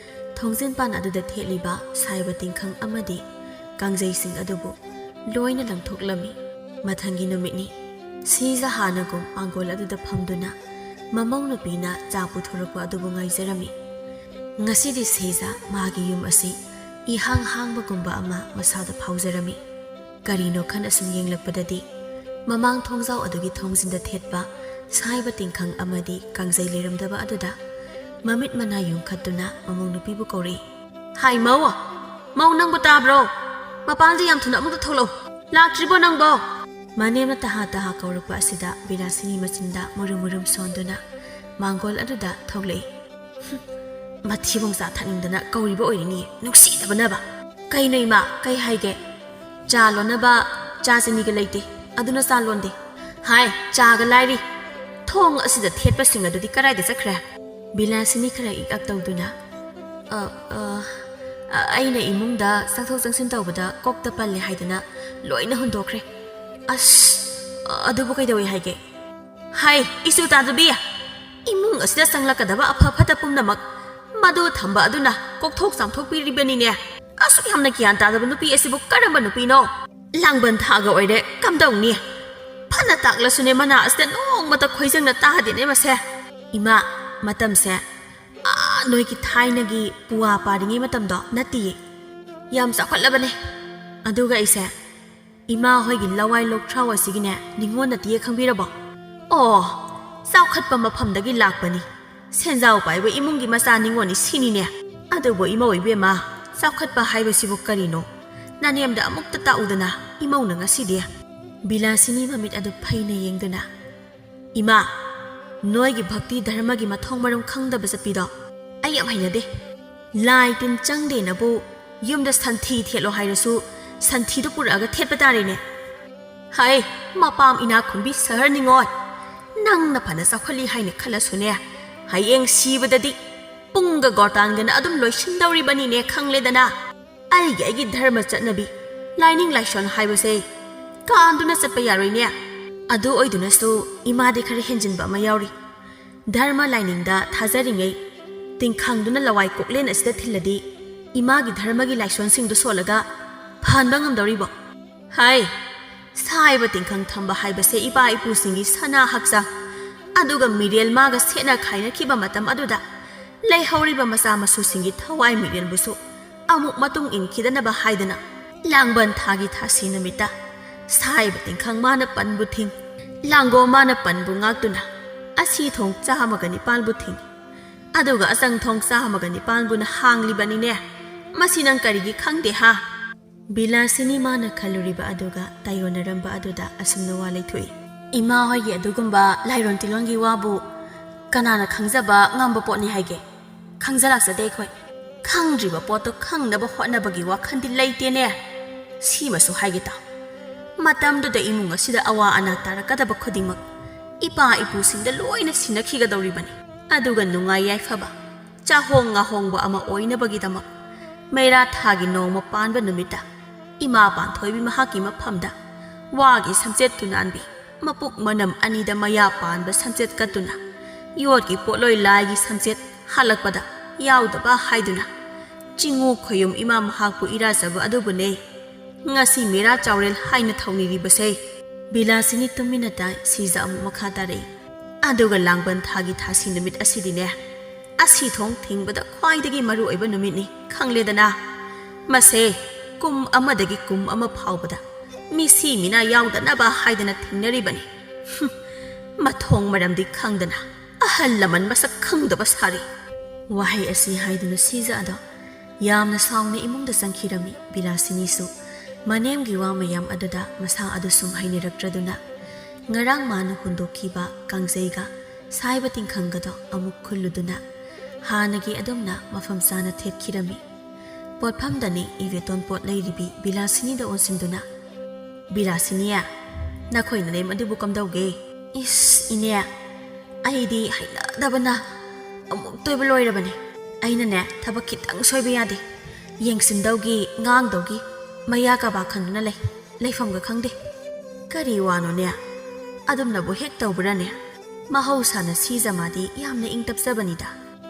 ꯊꯣꯡꯖꯤꯟꯄꯥꯟ ꯑꯗꯨꯗ ꯊꯦꯠꯂꯤꯕ ꯁꯥꯏꯕ ꯇꯤꯡꯈꯪ ꯑꯃꯗꯤ ꯀꯥꯡꯖꯩꯁꯤꯡ ꯑꯗꯨꯕꯨ ꯂꯣꯏꯅ ꯂꯪꯊꯣꯛꯂꯝꯃꯤ ꯃꯊꯪꯒꯤ ꯅꯨꯃꯤꯠꯅꯤ ꯁꯤꯖ ꯍꯥꯟꯅꯒꯨꯝ ꯄꯥꯡꯒꯣꯜ ꯑꯗꯨꯗ ꯐꯝꯗꯨꯅ ꯃꯃꯧ ꯅꯨꯄꯤꯅ ꯆꯥ ꯄꯨꯊꯣꯔꯛꯄ ꯑꯗꯨꯕꯨ ꯉꯥꯏꯖꯔꯝꯃꯤ ꯉꯁꯤꯗꯤ ꯁꯤꯖ ꯃꯥꯒꯤ ꯌꯨꯝ ꯑꯁꯤ ꯏꯍꯥꯡ ꯍꯥꯡꯕꯒꯨꯝꯕ ꯑꯃ ꯃꯁꯥꯗ ꯐꯥꯎꯖꯔꯝꯃꯤ ꯀꯔꯤꯅꯣ ꯈꯟꯅ ꯁꯨꯝ ꯌꯦꯡꯂꯛꯄꯗꯗꯤ ꯃꯃꯥꯡ ꯊꯣꯡꯖꯥꯎ ꯑꯗꯨꯒꯤ ꯊꯣꯡꯖꯤꯟꯗ ꯊꯦꯠꯄ ꯁꯥꯏꯕ ꯇꯤꯡꯈꯪ ꯑꯃꯗꯤ ꯀꯥꯡꯖꯩ ꯂꯩꯔꯝꯗꯕ ꯑꯗꯨꯗ ꯃꯃꯤꯠ ꯃꯅꯥ ꯌꯨꯡꯈꯠꯇꯨꯅ ꯃꯃꯧ ꯅꯨꯄꯤꯕꯨ ꯀꯧꯔꯛꯏ ꯍꯥꯏ ꯃꯧ ꯃꯧ ꯅꯪꯕꯨ ꯇꯥꯕ꯭ꯔꯣ ꯃꯄꯥꯟꯗ ꯌꯥꯝ ꯊꯨꯅ ꯑꯃꯨꯛꯇ ꯊꯣꯛꯂꯛꯎ ꯂꯥꯛꯇ꯭ꯔꯤꯕꯣ ꯅꯪꯕꯣ ꯃꯅꯦꯝꯅ ꯇꯍꯥ ꯇꯍꯥ ꯀꯧꯔꯛꯄ ꯑꯁꯤꯗ ꯕꯤꯂꯥꯁꯤꯅꯤ ꯃꯆꯤꯟꯗ ꯃꯨꯔꯨꯝ ꯃꯨꯔꯨꯝ ꯁꯣꯟꯗꯨꯅ ꯃꯥꯡꯒꯣꯜ ꯑꯗꯨꯗ ꯊꯣꯛꯂꯛꯏ ꯃꯊꯤꯕꯣꯡ ꯆꯥ ꯊꯛꯅꯤꯡꯗꯅ ꯀꯧꯔꯤꯕ ꯑꯣꯏꯔꯤꯅꯤ ꯅꯨꯡꯁꯤꯗꯕꯅꯕ ꯀꯩꯅꯣ ꯏꯃꯥ ꯀꯩ ꯍꯥꯏꯒꯦ ꯆꯥ ꯂꯣꯟꯅꯕ ꯆꯥ ꯆꯤꯅꯤꯒ ꯂꯩꯇꯦ ꯑꯗꯨꯅ ꯆꯥ ꯂꯣꯟꯗꯦ ꯍꯥꯏ ꯆꯥꯒ ꯂꯥꯏꯔꯤ ꯊꯣꯡ ꯑꯁꯤꯗ ꯊꯦꯠꯄꯁꯤꯡ ꯑꯗꯨꯗꯤ ꯀꯗꯥꯏꯗ ꯆꯠꯈ꯭ꯔꯦ ꯕꯤꯂꯥꯁꯤꯅꯤ ꯈꯔ ꯏꯛꯑꯛ ꯇꯧꯗꯨꯅ ꯑꯩꯅ ꯏꯃꯨꯡꯗ ꯆꯪꯊꯣꯛ ꯆꯪꯁꯤꯟ ꯇꯧꯕꯗ ꯀꯣꯛꯇ ꯄꯜꯂꯦ ꯍꯥꯏꯗꯅ ꯂꯣꯏꯅ ꯍꯨꯟꯗꯣꯛꯈ꯭ꯔꯦ ꯑꯁ ꯑꯗꯨꯕꯨ ꯀꯩꯗꯧꯏ ꯍꯥꯏꯒꯦ ꯍꯥꯏ ꯏꯁꯨ ꯇꯥꯗꯕꯤ ꯏꯃꯨꯡ ꯑꯁꯤꯗ ꯆꯪꯂꯛꯀꯗꯕ ꯑꯐ ꯐꯠꯇ ꯄꯨꯝꯅꯃꯛ ꯃꯗꯨ ꯊꯝꯕ ꯑꯗꯨꯅ ꯀꯣꯛꯊꯣꯛ ꯆꯥꯝꯊꯣꯛꯄꯤꯔꯤꯕꯅꯤꯅꯦ ꯑꯁꯨꯛ ꯌꯥꯝꯅ ꯒ꯭ꯌꯥꯟ ꯇꯥꯗꯕ ꯅꯨꯄꯤ ꯑꯁꯤꯕꯨ ꯀꯔꯝꯕ ꯅꯨꯄꯤꯅꯣ ꯂꯥꯡꯕꯟ ꯊꯥꯒ ꯑꯣꯏꯔꯦ ꯀꯝꯗꯧꯅꯤ ꯐꯅ ꯇꯥꯛꯂꯁꯨꯅꯦ ꯃꯅꯥ ꯑꯁꯤꯗ ꯅꯣꯡꯃꯇ ꯈꯣꯏꯖꯪꯅ ꯇꯥꯗꯦꯅꯦ ꯃꯁꯦ ꯏꯃꯥ ꯃꯇꯝꯁꯦ ꯅꯣꯏꯒꯤ ꯊꯥꯏꯅꯒꯤ ꯄꯨꯋꯥ ꯄꯥꯔꯤꯉꯩ ꯃꯇꯝꯗꯣ ꯅꯠꯇꯤꯌꯦ ꯌꯥꯝ ꯆꯥꯎꯈꯠꯂꯕꯅꯦ ꯑꯗꯨꯒ ꯑꯩꯁꯦ ꯏꯃꯥ ꯍꯣꯏꯒꯤ ꯂꯋꯥꯏ ꯂꯣꯛꯊ꯭ꯔꯥꯎ ꯑꯁꯤꯒꯤꯅꯦ ꯅꯤꯡꯉꯣꯜ ꯅꯠꯇꯤꯌꯦ ꯈꯪꯕꯤꯔꯕꯣ ꯑꯣ ꯆꯥꯎꯈꯠꯄ ꯃꯐꯝꯗꯒꯤ ꯂꯥꯛꯄꯅꯤ ꯁꯦꯟꯖꯥꯎ ꯄꯥꯏꯕ ꯏꯃꯨꯡꯒꯤ ꯃꯆꯥ ꯅꯤꯡꯉꯣꯜꯅꯤ ꯁꯤꯅꯤꯅꯦ ꯑꯗꯨꯕꯨ ꯏꯃꯧ ꯏꯕꯦꯝꯃ ꯆꯥꯎꯈꯠꯄ ꯍꯥꯏꯕꯁꯤꯕꯨ ꯀꯔꯤꯅꯣ ꯅꯅꯦꯝꯗ ꯑꯃꯨꯛꯇ ꯇꯥꯛꯎꯗꯅ ꯏꯃꯧꯅ ꯉꯁꯤꯗꯤ ꯕꯤꯂꯥꯁꯤꯅꯤ ꯃꯃꯤꯠ ꯑꯗꯨ ꯐꯩꯅ ꯌꯦꯡꯗꯨꯅ ꯏꯃꯥ ꯅꯣꯏꯒꯤ ꯚꯛꯇꯤ ꯙꯔꯃꯒꯤ ꯃꯊꯣꯡ ꯃꯔꯝ ꯈꯪꯗꯕ ꯆꯠꯄꯤꯗꯣ ꯑꯩ ꯌꯥꯝ ꯍꯩꯅꯗꯦ ꯂꯥꯏ ꯇꯤꯟ ꯆꯪꯗꯦꯅꯕꯨ ꯌꯨꯝꯗ ꯁꯟꯊꯤ ꯊꯦꯠꯂꯣ ꯍꯥꯏꯔꯁꯨ ꯁꯟꯊꯤꯗꯨ ꯄꯨꯔꯛꯑꯒ ꯊꯦꯠꯄ ꯇꯥꯔꯦꯅꯦ ꯍꯥꯏ ꯃꯄꯥꯝ ꯏꯅꯥꯛ ꯈꯨꯟꯕꯤ ꯁꯍꯔ ꯅꯤꯡꯉꯣꯜ ꯅꯪꯅ ꯐꯅ ꯆꯥꯎꯈꯠꯂꯤ ꯍꯥꯏꯅ ꯈꯜꯂꯁꯨꯅꯦ ꯍꯌꯦꯡ ꯁꯤꯕꯗꯗꯤ ꯄꯨꯡꯒ ꯒꯣꯔꯇꯥꯟꯒꯅ ꯑꯗꯨꯝ ꯂꯣꯏꯁꯤꯟꯗꯧꯔꯤꯕꯅꯤꯅꯦ ꯈꯪꯂꯦꯗꯅ ꯑꯩꯒꯤ ꯙꯔꯃ ꯆꯠꯅꯕꯤ ꯂꯥꯏꯅꯤꯡ ꯂꯥꯏꯁꯣꯟ ꯍꯥꯏꯕꯁꯦ ꯀꯥꯟꯗꯨꯅ ꯆꯠꯄ ꯌꯥꯔꯣꯏꯅꯦ ꯑꯗꯨ ꯑꯣꯏꯗꯨꯅꯁꯨ ꯏꯃꯥꯗꯤ ꯈꯔ ꯍꯦꯟꯖꯤꯟꯕ ꯑꯃ ꯌꯥꯎꯔꯤ ꯙꯔꯃ ꯂꯥꯏꯅꯤꯡꯗ ꯊꯥꯖꯔꯤꯉꯩ ꯇꯤꯡꯈꯪꯗꯨꯅ ꯂꯋꯥꯏ ꯀꯣꯛꯂꯦꯟ ꯑꯁꯤꯗ ꯊꯤꯜꯂꯗꯤ ꯏꯃꯥꯒꯤ ꯙꯔꯃꯒꯤ ꯂꯥꯏꯁꯣꯟꯁꯤꯡꯗꯨ ꯁꯣꯜꯂꯒ ꯐꯍꯟꯕ ꯉꯝꯗꯧꯔꯤꯕꯣ ꯍꯥꯏ ꯁꯥꯏꯕ ꯇꯤꯡꯈꯪ ꯊꯝꯕ ꯍꯥꯏꯕꯁꯦ ꯏꯄꯥ ꯏꯄꯨꯁꯤꯡꯒꯤ ꯁꯅꯥ ꯍꯛꯆꯥꯡ ꯑꯗꯨꯒ ꯃꯤꯔꯦꯜ ꯃꯥꯒ ꯁꯦꯠꯅ ꯈꯥꯏꯅꯈꯤꯕ ꯃꯇꯝ ꯑꯗꯨꯗ ꯂꯩꯍꯧꯔꯤꯕ ꯃꯆꯥ ꯃꯁꯨꯁꯤꯡꯒꯤ ꯊꯋꯥꯏ ꯃꯤꯔꯦꯜꯕꯨꯁꯨ ꯑꯃꯨꯛ ꯃꯇꯨꯡ ꯏꯟꯈꯤꯗꯅꯕ ꯍꯥꯏꯗꯅ ꯂꯥꯡꯕꯟ ꯊꯥꯒꯤ ꯊꯥꯁꯤ ꯅꯨꯃꯤꯠꯇ ꯁꯥꯏꯕ ꯇꯤꯡꯈꯪ ꯃꯥꯅ ꯄꯟꯕꯨ ꯊꯤꯡ ꯂꯥꯡꯒꯣ ꯃꯥꯅ ꯄꯟꯕꯨ ꯉꯥꯛꯇꯨꯅ ꯑꯁꯤ ꯊꯣꯡ 109ꯕꯨ ꯊꯤꯡ ꯑꯗꯨꯒ ꯑꯆꯪ ꯊꯣꯡ 109ꯕꯨꯅ ꯍꯥꯡꯂꯤꯕꯅꯤꯅꯦ ꯃꯁꯤ ꯅꯪ ꯀꯔꯤꯒꯤ ꯈꯪꯗꯦ ꯍꯥ ꯕꯤꯂꯥꯁꯤꯅꯤ ꯃꯥꯅ ꯈꯜꯂꯨꯔꯤꯕ ꯑꯗꯨꯒ ꯇꯥꯏꯌꯣꯟꯅꯔꯝꯕ ꯑꯗꯨꯗ ꯑꯁꯨꯝꯅ ꯋꯥ ꯂꯩꯊꯣꯛꯏ ꯏꯃꯥ ꯍꯣꯏꯒꯤ ꯑꯗꯨꯒꯨꯝꯕ ꯂꯥꯏꯔꯣꯟ ꯇꯤꯂꯣꯟꯒꯤ ꯋꯥꯕꯨ ꯀꯅꯥꯅ ꯈꯪꯖꯕ ꯉꯝꯕ ꯄꯣꯠꯅꯤ ꯍꯥꯏꯒꯦ ꯈꯪꯖꯂꯛꯆꯗꯦ ꯑꯩꯈꯣꯏ ꯈꯪꯗ꯭ꯔꯤꯕ ꯄꯣꯠꯇꯣ ꯈꯪꯅꯕ ꯍꯣꯠꯅꯕꯒꯤ ꯋꯥꯈꯟꯗꯤ ꯂꯩꯇꯦꯅꯦ ꯁꯤꯃꯁꯨ ꯍꯥꯏꯒꯦ ꯇꯥꯎ ꯃꯇꯝꯗꯨꯗ ꯏꯃꯨꯡ ꯑꯁꯤꯗ ꯑꯋꯥ ꯑꯅꯥ ꯇꯥꯔꯛꯀꯗꯕ ꯈꯨꯗꯤꯡꯃꯛ ꯏꯄꯥ ꯏꯄꯨꯁꯤꯡꯗ ꯂꯣꯏꯅ ꯁꯤꯟꯅꯈꯤꯒꯗꯧꯔꯤꯕꯅꯤ ꯑꯗꯨꯒ ꯅꯨꯡꯉꯥꯏ ꯌꯥꯏꯐꯕ ꯆꯥꯍꯣꯡ ꯉꯥꯍꯣꯡꯕ ꯑꯃ ꯑꯣꯏꯅꯕꯒꯤꯗꯃꯛ ꯃꯩꯔꯥ ꯊꯥꯒꯤ ꯅꯣꯡꯃ ꯄꯥꯟꯕ ꯅꯨꯃꯤꯠꯇ ꯏꯃꯥ ꯄꯥꯟꯊꯣꯏꯕꯤ ꯃꯍꯥꯛꯀꯤ ꯃꯐꯝꯗ ꯋꯥꯒꯤ ꯁꯝꯆꯦꯠ ꯇꯨꯅꯥꯟꯕꯤ ꯃꯄꯨꯛ ꯃꯅꯝ ꯑꯅꯤꯗ ꯃꯌꯥ ꯄꯥꯟꯕ ꯁꯝꯆꯦꯠ ꯀꯠꯇꯨꯅ ꯌꯣꯠꯀꯤ ꯄꯣꯠꯂꯣꯏ ꯂꯥꯏꯒꯤ ꯁꯝꯆꯦꯠ ꯍꯜꯂꯛꯄꯗ ꯌꯥꯎꯗꯕ ꯍꯥꯏꯗꯨꯅ ꯆꯤꯡꯉꯨ ꯈꯣꯌꯨꯝ ꯏꯃꯥ ꯃꯍꯥꯛꯄꯨ ꯏꯔꯥꯖꯕ ꯑꯗꯨꯕꯨꯅꯦ ꯉꯁꯤ ꯃꯦꯔꯥ ꯆꯥꯎꯔꯦꯜ ꯍꯥꯏꯅ ꯊꯧꯅꯤꯔꯤꯕꯁꯦ ꯕꯤꯂꯥꯁꯤꯅꯤ ꯇꯨꯃꯤꯟꯅ ꯇꯥꯏ ꯁꯤꯖ ꯑꯃꯨꯛ ꯃꯈꯥ ꯇꯥꯔꯛꯏ ꯑꯗꯨꯒ ꯂꯥꯡꯕꯟ ꯊꯥꯒꯤ ꯊꯥꯁꯤ ꯅꯨꯃꯤꯠ ꯑꯁꯤꯗꯤꯅꯦ ꯑꯁꯤ ꯊꯣꯡ ꯊꯤꯡꯕꯗ ꯈ꯭ꯋꯥꯏꯗꯒꯤ ꯃꯔꯨ ꯑꯣꯏꯕ ꯅꯨꯃꯤꯠꯅꯤ ꯈꯪꯂꯦꯗꯅ ꯃꯁꯦ ꯀꯨꯝ ꯑꯃꯗꯒꯤ ꯀꯨꯝ ꯑꯃ ꯐꯥꯎꯕꯗ ꯃꯤꯁꯤ ꯃꯤꯅꯥ ꯌꯥꯎꯗꯅꯕ ꯍꯥꯏꯗꯅ ꯊꯤꯡꯅꯔꯤꯕꯅꯤ ꯃꯊꯣꯡ ꯃꯔꯝꯗꯤ ꯈꯪꯗꯅ ꯑꯍꯜ ꯂꯃꯟ ꯃꯁꯛ ꯈꯪꯗꯕ ꯁꯥꯔꯤ ꯋꯥꯍꯩ ꯑꯁꯤ ꯍꯥꯏꯗꯨꯅ ꯁꯤꯖ ꯑꯗꯣ ꯌꯥꯝꯅ ꯁꯥꯎꯅ ꯏꯃꯨꯡꯗ ꯆꯪꯈꯤꯔꯝꯃꯤ ꯕꯤꯂꯥꯁꯤꯅꯤꯁꯨ ꯃꯅꯦꯝꯒꯤ ꯋꯥ ꯃꯌꯥꯝ ꯑꯗꯨꯗ ꯃꯁꯥ ꯑꯗꯨ ꯁꯨꯝ ꯍꯩꯅꯔꯛꯇ꯭ꯔꯗꯨꯅ ꯉꯔꯥꯡ ꯃꯥꯅ ꯍꯨꯟꯗꯣꯛꯈꯤꯕ ꯀꯥꯡꯖꯩꯒ ꯁꯥꯏꯕ ꯇꯤꯡꯈꯪꯒꯗꯣ ꯑꯃꯨꯛ ꯈꯨꯜꯂꯨꯗꯨꯅ ꯍꯥꯟꯅꯒꯤ ꯑꯗꯨꯝꯅ ꯃꯐꯝ ꯆꯥꯅ ꯊꯦꯠꯈꯤꯔꯝꯃꯤ ꯄꯣꯠꯐꯝꯗꯅꯤ ꯏꯕꯦꯇꯣꯟ ꯄꯣꯠ ꯂꯩꯔꯤꯕꯤ ꯕꯤꯂꯥꯁꯤꯅꯤꯗ ꯑꯣꯟꯁꯤꯟꯗꯨꯅ ꯕꯤꯂꯥꯁꯤꯅꯤꯌꯥ ꯅꯈꯣꯏ ꯅꯅꯦꯝ ꯑꯗꯨꯕꯨ ꯀꯝꯗꯧꯒꯦ ꯏꯁ ꯏꯅꯦ ꯑꯩꯗꯤ ꯍꯩꯅꯗꯕꯅ ꯑꯃꯨꯛ ꯇꯣꯏꯕ ꯂꯣꯏꯔꯕꯅꯤ ꯑꯩꯅꯅꯦ ꯊꯕꯛ ꯈꯤꯇꯪ ꯁꯣꯏꯕ ꯌꯥꯗꯦ ꯌꯦꯡꯁꯤꯟꯗꯧꯒꯤ ꯉꯥꯡꯗꯧꯒꯤ ꯃꯌꯥ ꯀꯕꯥ ꯈꯟꯗꯨꯅ ꯂꯩꯐꯝꯒ ꯈꯪꯗꯦ ꯀꯔꯤ ꯋꯥꯅꯣꯅꯦ ꯑꯗꯨꯝꯅꯕꯨ ꯍꯦꯛ ꯇꯧꯕ꯭ꯔꯅꯦ ꯃꯍꯧꯁꯥꯅ ꯁꯤꯖꯃꯥꯗꯤ ꯌꯥꯝꯅ ꯏꯪ ꯇꯞꯆꯕꯅꯤꯗ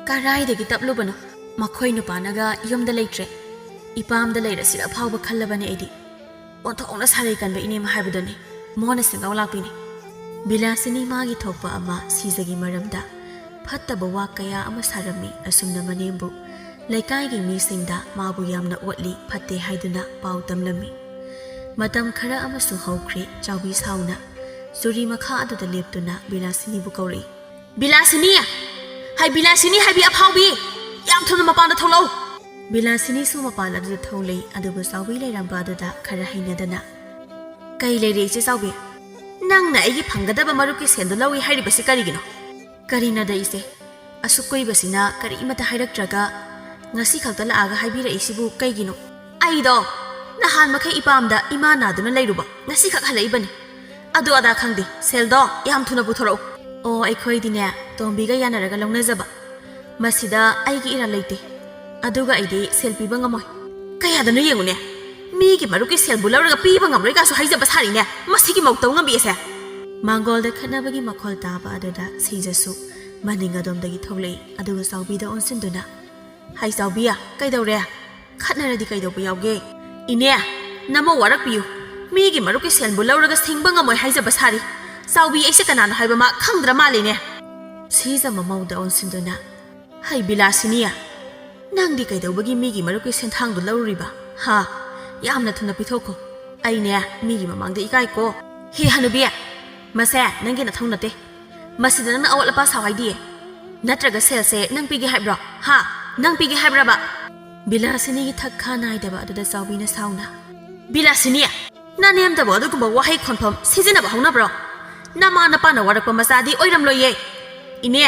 ꯀꯔꯥꯏꯗꯒꯤ ꯇꯞꯂꯨꯕꯅꯣ ꯃꯈꯣꯏ ꯅꯨꯄꯥꯅꯒ ꯌꯨꯝꯗ ꯂꯩꯇ꯭ꯔꯦ ꯏꯄꯥꯝꯗ ꯂꯩꯔꯁꯤꯔ ꯐꯥꯎꯕ ꯈꯜꯂꯕꯅꯦ ꯑꯩꯗꯤ ꯑꯣꯟꯊꯣꯛꯅ ꯁꯥꯔꯩ ꯀꯟꯕ ꯏꯅꯦꯝ ꯍꯥꯏꯕꯗꯨꯅꯤ ꯃꯣꯟꯅ ꯁꯦꯡꯒꯥꯎ ꯂꯥꯛꯄꯤꯅꯤ ꯕꯤꯂꯥꯁꯤꯅꯤ ꯃꯥꯒꯤ ꯊꯣꯛꯄ ꯑꯃ ꯁꯤꯖꯒꯤ ꯃꯔꯝꯗ ꯐꯠꯇꯕ ꯋꯥ ꯀꯌꯥ ꯑꯃ ꯁꯥꯔꯝꯃꯤ ꯑꯁꯨꯝꯅ ꯃꯅꯦꯝꯕꯨ ꯂꯩꯀꯥꯏꯒꯤ ꯃꯤꯁꯤꯡꯗ ꯃꯥꯕꯨ ꯌꯥꯝꯅ ꯑꯣꯠꯂꯤ ꯐꯠꯇꯦ ꯍꯥꯏꯗꯨꯅ ꯄꯥꯎ ꯇꯝꯂꯝꯃꯤ ꯃꯇꯝ ꯈꯔ ꯑꯃꯁꯨ ꯍꯧꯈ꯭ꯔꯦ ꯆꯥꯎꯕꯤ ꯁꯥꯎꯅ ꯆꯨꯔꯤ ꯃꯈꯥ ꯑꯗꯨꯗ ꯂꯦꯞꯇꯨꯅ ꯕꯤꯂꯥꯁꯤꯅꯤꯕꯨ ꯀꯧꯔꯛꯏ ꯕꯤꯂꯥꯁꯤꯅꯤ ꯍꯥꯏ ꯕꯤꯂꯥꯁꯤꯅꯤ ꯍꯥꯏꯕꯤ ꯑꯐꯥꯎꯕꯤ ꯌꯥꯝ ꯊꯨꯅ ꯃꯄꯥꯟꯗ ꯊꯣꯛꯂꯛꯎ ꯕꯤꯂꯥꯁꯤꯅꯤꯁꯨ ꯃꯄꯥꯟ ꯑꯗꯨꯗ ꯊꯣꯛꯂꯛꯏ ꯑꯗꯨꯕꯨ ꯆꯥꯎꯕꯤ ꯂꯩꯔꯝꯕ ꯑꯗꯨꯗ ꯈꯔ ꯍꯩꯅꯗꯅ ꯀꯩ ꯂꯩꯔꯦ ꯏꯆꯦ ꯆꯥꯎꯕꯤ ꯅꯪꯅ ꯑꯩꯒꯤ ꯐꯪꯒꯗꯕ ꯃꯔꯨꯞꯀꯤ ꯁꯦꯟꯗꯣ ꯂꯧꯏ ꯍꯥꯏꯔꯤꯕꯁꯤ ꯀꯔꯤꯒꯤꯅꯣ ꯀꯔꯤꯅꯣꯗ ꯏꯆꯦ ꯑꯁꯨꯛ ꯀꯨꯏꯕꯁꯤꯅ ꯀꯔꯤꯃꯠꯇ ꯍꯥꯏꯔꯛꯇ꯭ꯔꯒ ꯉꯁꯤ ꯈꯛꯇ ꯂꯥꯛꯑꯒ ꯍꯥꯏꯕꯤꯔꯛꯏꯁꯤꯕꯨ ꯀꯩꯒꯤꯅꯣ ꯑꯩꯗꯣ ꯅꯍꯥꯟ ꯃꯈꯩ ꯏꯄꯥꯝꯗ ꯏꯃꯥ ꯅꯥꯗꯨꯅ ꯂꯩꯔꯨꯕ ꯉꯁꯤ ꯈꯛ ꯍꯜꯂꯛꯏꯕꯅꯤ ꯑꯗꯨ ꯑꯗꯥ ꯈꯪꯗꯦ ꯁꯦꯜꯗꯣ ꯌꯥꯝ ꯊꯨꯅ ꯄꯨꯊꯣꯔꯛꯎ ꯑꯣ ꯑꯩꯈꯣꯏꯗꯤꯅꯦ ꯇꯣꯝꯕꯤꯒ ꯌꯥꯅꯔꯒ ꯂꯧꯅꯖꯕ ꯃꯁꯤꯗ ꯑꯩꯒꯤ ꯏꯔꯥꯜ ꯂꯩꯇꯦ ꯑꯗꯨꯒ ꯑꯩꯗꯤ ꯁꯦꯜ ꯄꯤꯕ ꯉꯝꯃꯣꯏ ꯀꯌꯥꯗꯅꯣ ꯌꯦꯡꯉꯨꯅꯦ ꯃꯤꯒꯤ ꯃꯔꯨꯞꯀꯤ ꯁꯦꯜꯕꯨ ꯂꯧꯔꯒ ꯄꯤꯕ ꯉꯝꯔꯣꯏ ꯀꯥꯁꯨ ꯍꯥꯏꯖꯕ ꯁꯥꯔꯤꯅꯦ ꯃꯁꯤꯒꯤ ꯃꯧꯇꯧ ꯉꯝꯕꯤꯑꯁꯦ ꯃꯥꯡꯒꯣꯜꯗ ꯈꯠꯅꯕꯒꯤ ꯃꯈꯣꯜ ꯇꯥꯕ ꯑꯗꯨꯗ ꯁꯤꯖꯁꯨ ꯃꯅꯤꯡ ꯑꯗꯣꯝꯗꯒꯤ ꯊꯣꯛꯂꯛꯏ ꯑꯗꯨꯒ ꯆꯥꯎꯕꯤꯗ ꯑꯣꯟꯁꯤꯟꯗꯨꯅ ꯍꯥꯏ ꯆꯥꯎꯕꯤꯌꯥ ꯀꯩꯗꯧꯔꯦ ꯈꯠꯅꯔꯗꯤ ꯀꯩꯗꯧꯕ ꯌꯥꯎꯒꯦ ꯏꯅꯦ ꯅꯃꯧ ꯋꯥꯔꯛꯄꯤꯌꯨ ꯃꯤꯒꯤ ꯃꯔꯨꯞꯀꯤ ꯁꯦꯜꯕꯨ ꯂꯧꯔꯒ ꯁꯤꯡꯕ ꯉꯝꯃꯣꯏ ꯍꯥꯏꯖꯕ ꯁꯥꯔꯤ ꯆꯥꯎꯕꯤ ꯑꯩꯁꯦ ꯀꯅꯥꯅꯣ ꯍꯥꯏꯕ ꯃꯥ ꯈꯪꯗ꯭ꯔ ꯃꯥꯜꯂꯤꯅꯦ ꯁꯤꯖ ꯃꯃꯧꯗ ꯑꯣꯟꯁꯤꯟꯗꯨꯅ ꯍꯩ ꯕꯤꯂꯥꯁꯤꯅꯤꯌꯥ ꯅꯪꯗꯤ ꯀꯩꯗꯧꯕꯒꯤ ꯃꯤꯒꯤ ꯃꯔꯨꯞꯀꯤ ꯁꯦꯟꯊꯥꯡꯗꯨ ꯂꯧꯔꯨꯔꯤꯕ ꯍꯥ ꯌꯥꯝꯅ ꯊꯨꯅ ꯄꯤꯊꯣꯛꯈꯣ ꯑꯩꯅꯦ ꯃꯤꯒꯤ ꯃꯃꯥꯡꯗ ꯏꯀꯥꯏꯀꯣ ꯍꯦ ꯍꯅꯨꯕꯤ ꯃꯁꯦ ꯅꯪꯒꯤ ꯅꯊꯧ ꯅꯠꯇꯦ ꯃꯁꯤꯗ ꯅꯪꯅ ꯑꯋꯥꯠ ꯑꯄꯥ ꯁꯥꯎ ꯍꯥꯏꯗꯤꯌꯦ ꯅꯠꯇ꯭ꯔꯒ ꯁꯦꯜꯁꯦ ꯅꯪ ꯄꯤꯒꯦ ꯍꯥꯏꯕ꯭ꯔꯣ ꯍꯥ ꯅꯪ ꯄꯤꯒꯦ ꯍꯥꯏꯕ꯭ꯔꯕ ꯕꯤꯂꯥꯁꯤꯅꯤꯒꯤ ꯊꯛꯈꯥ नायꯗꯕ ꯑꯗꯨꯗ ꯆꯥꯎꯕꯤꯅ ꯁꯥꯎꯅ ꯕꯤꯂꯥꯁꯤꯅꯤ ꯅꯅꯦꯝꯗꯕ ꯑꯗꯨꯒꯨꯝꯕ ꯋꯥꯍꯩ ꯈꯣꯟꯐꯝ ꯁꯤꯖꯤꯟꯅꯕ ꯍꯧꯅꯕ꯭ꯔꯣ ꯅꯃꯥ ꯅꯄꯥꯅ ꯋꯥꯔꯛꯄ ꯃꯆꯥꯗꯤ ꯑꯣꯏꯔꯝꯂꯣꯏꯌꯦ ꯏꯅꯦ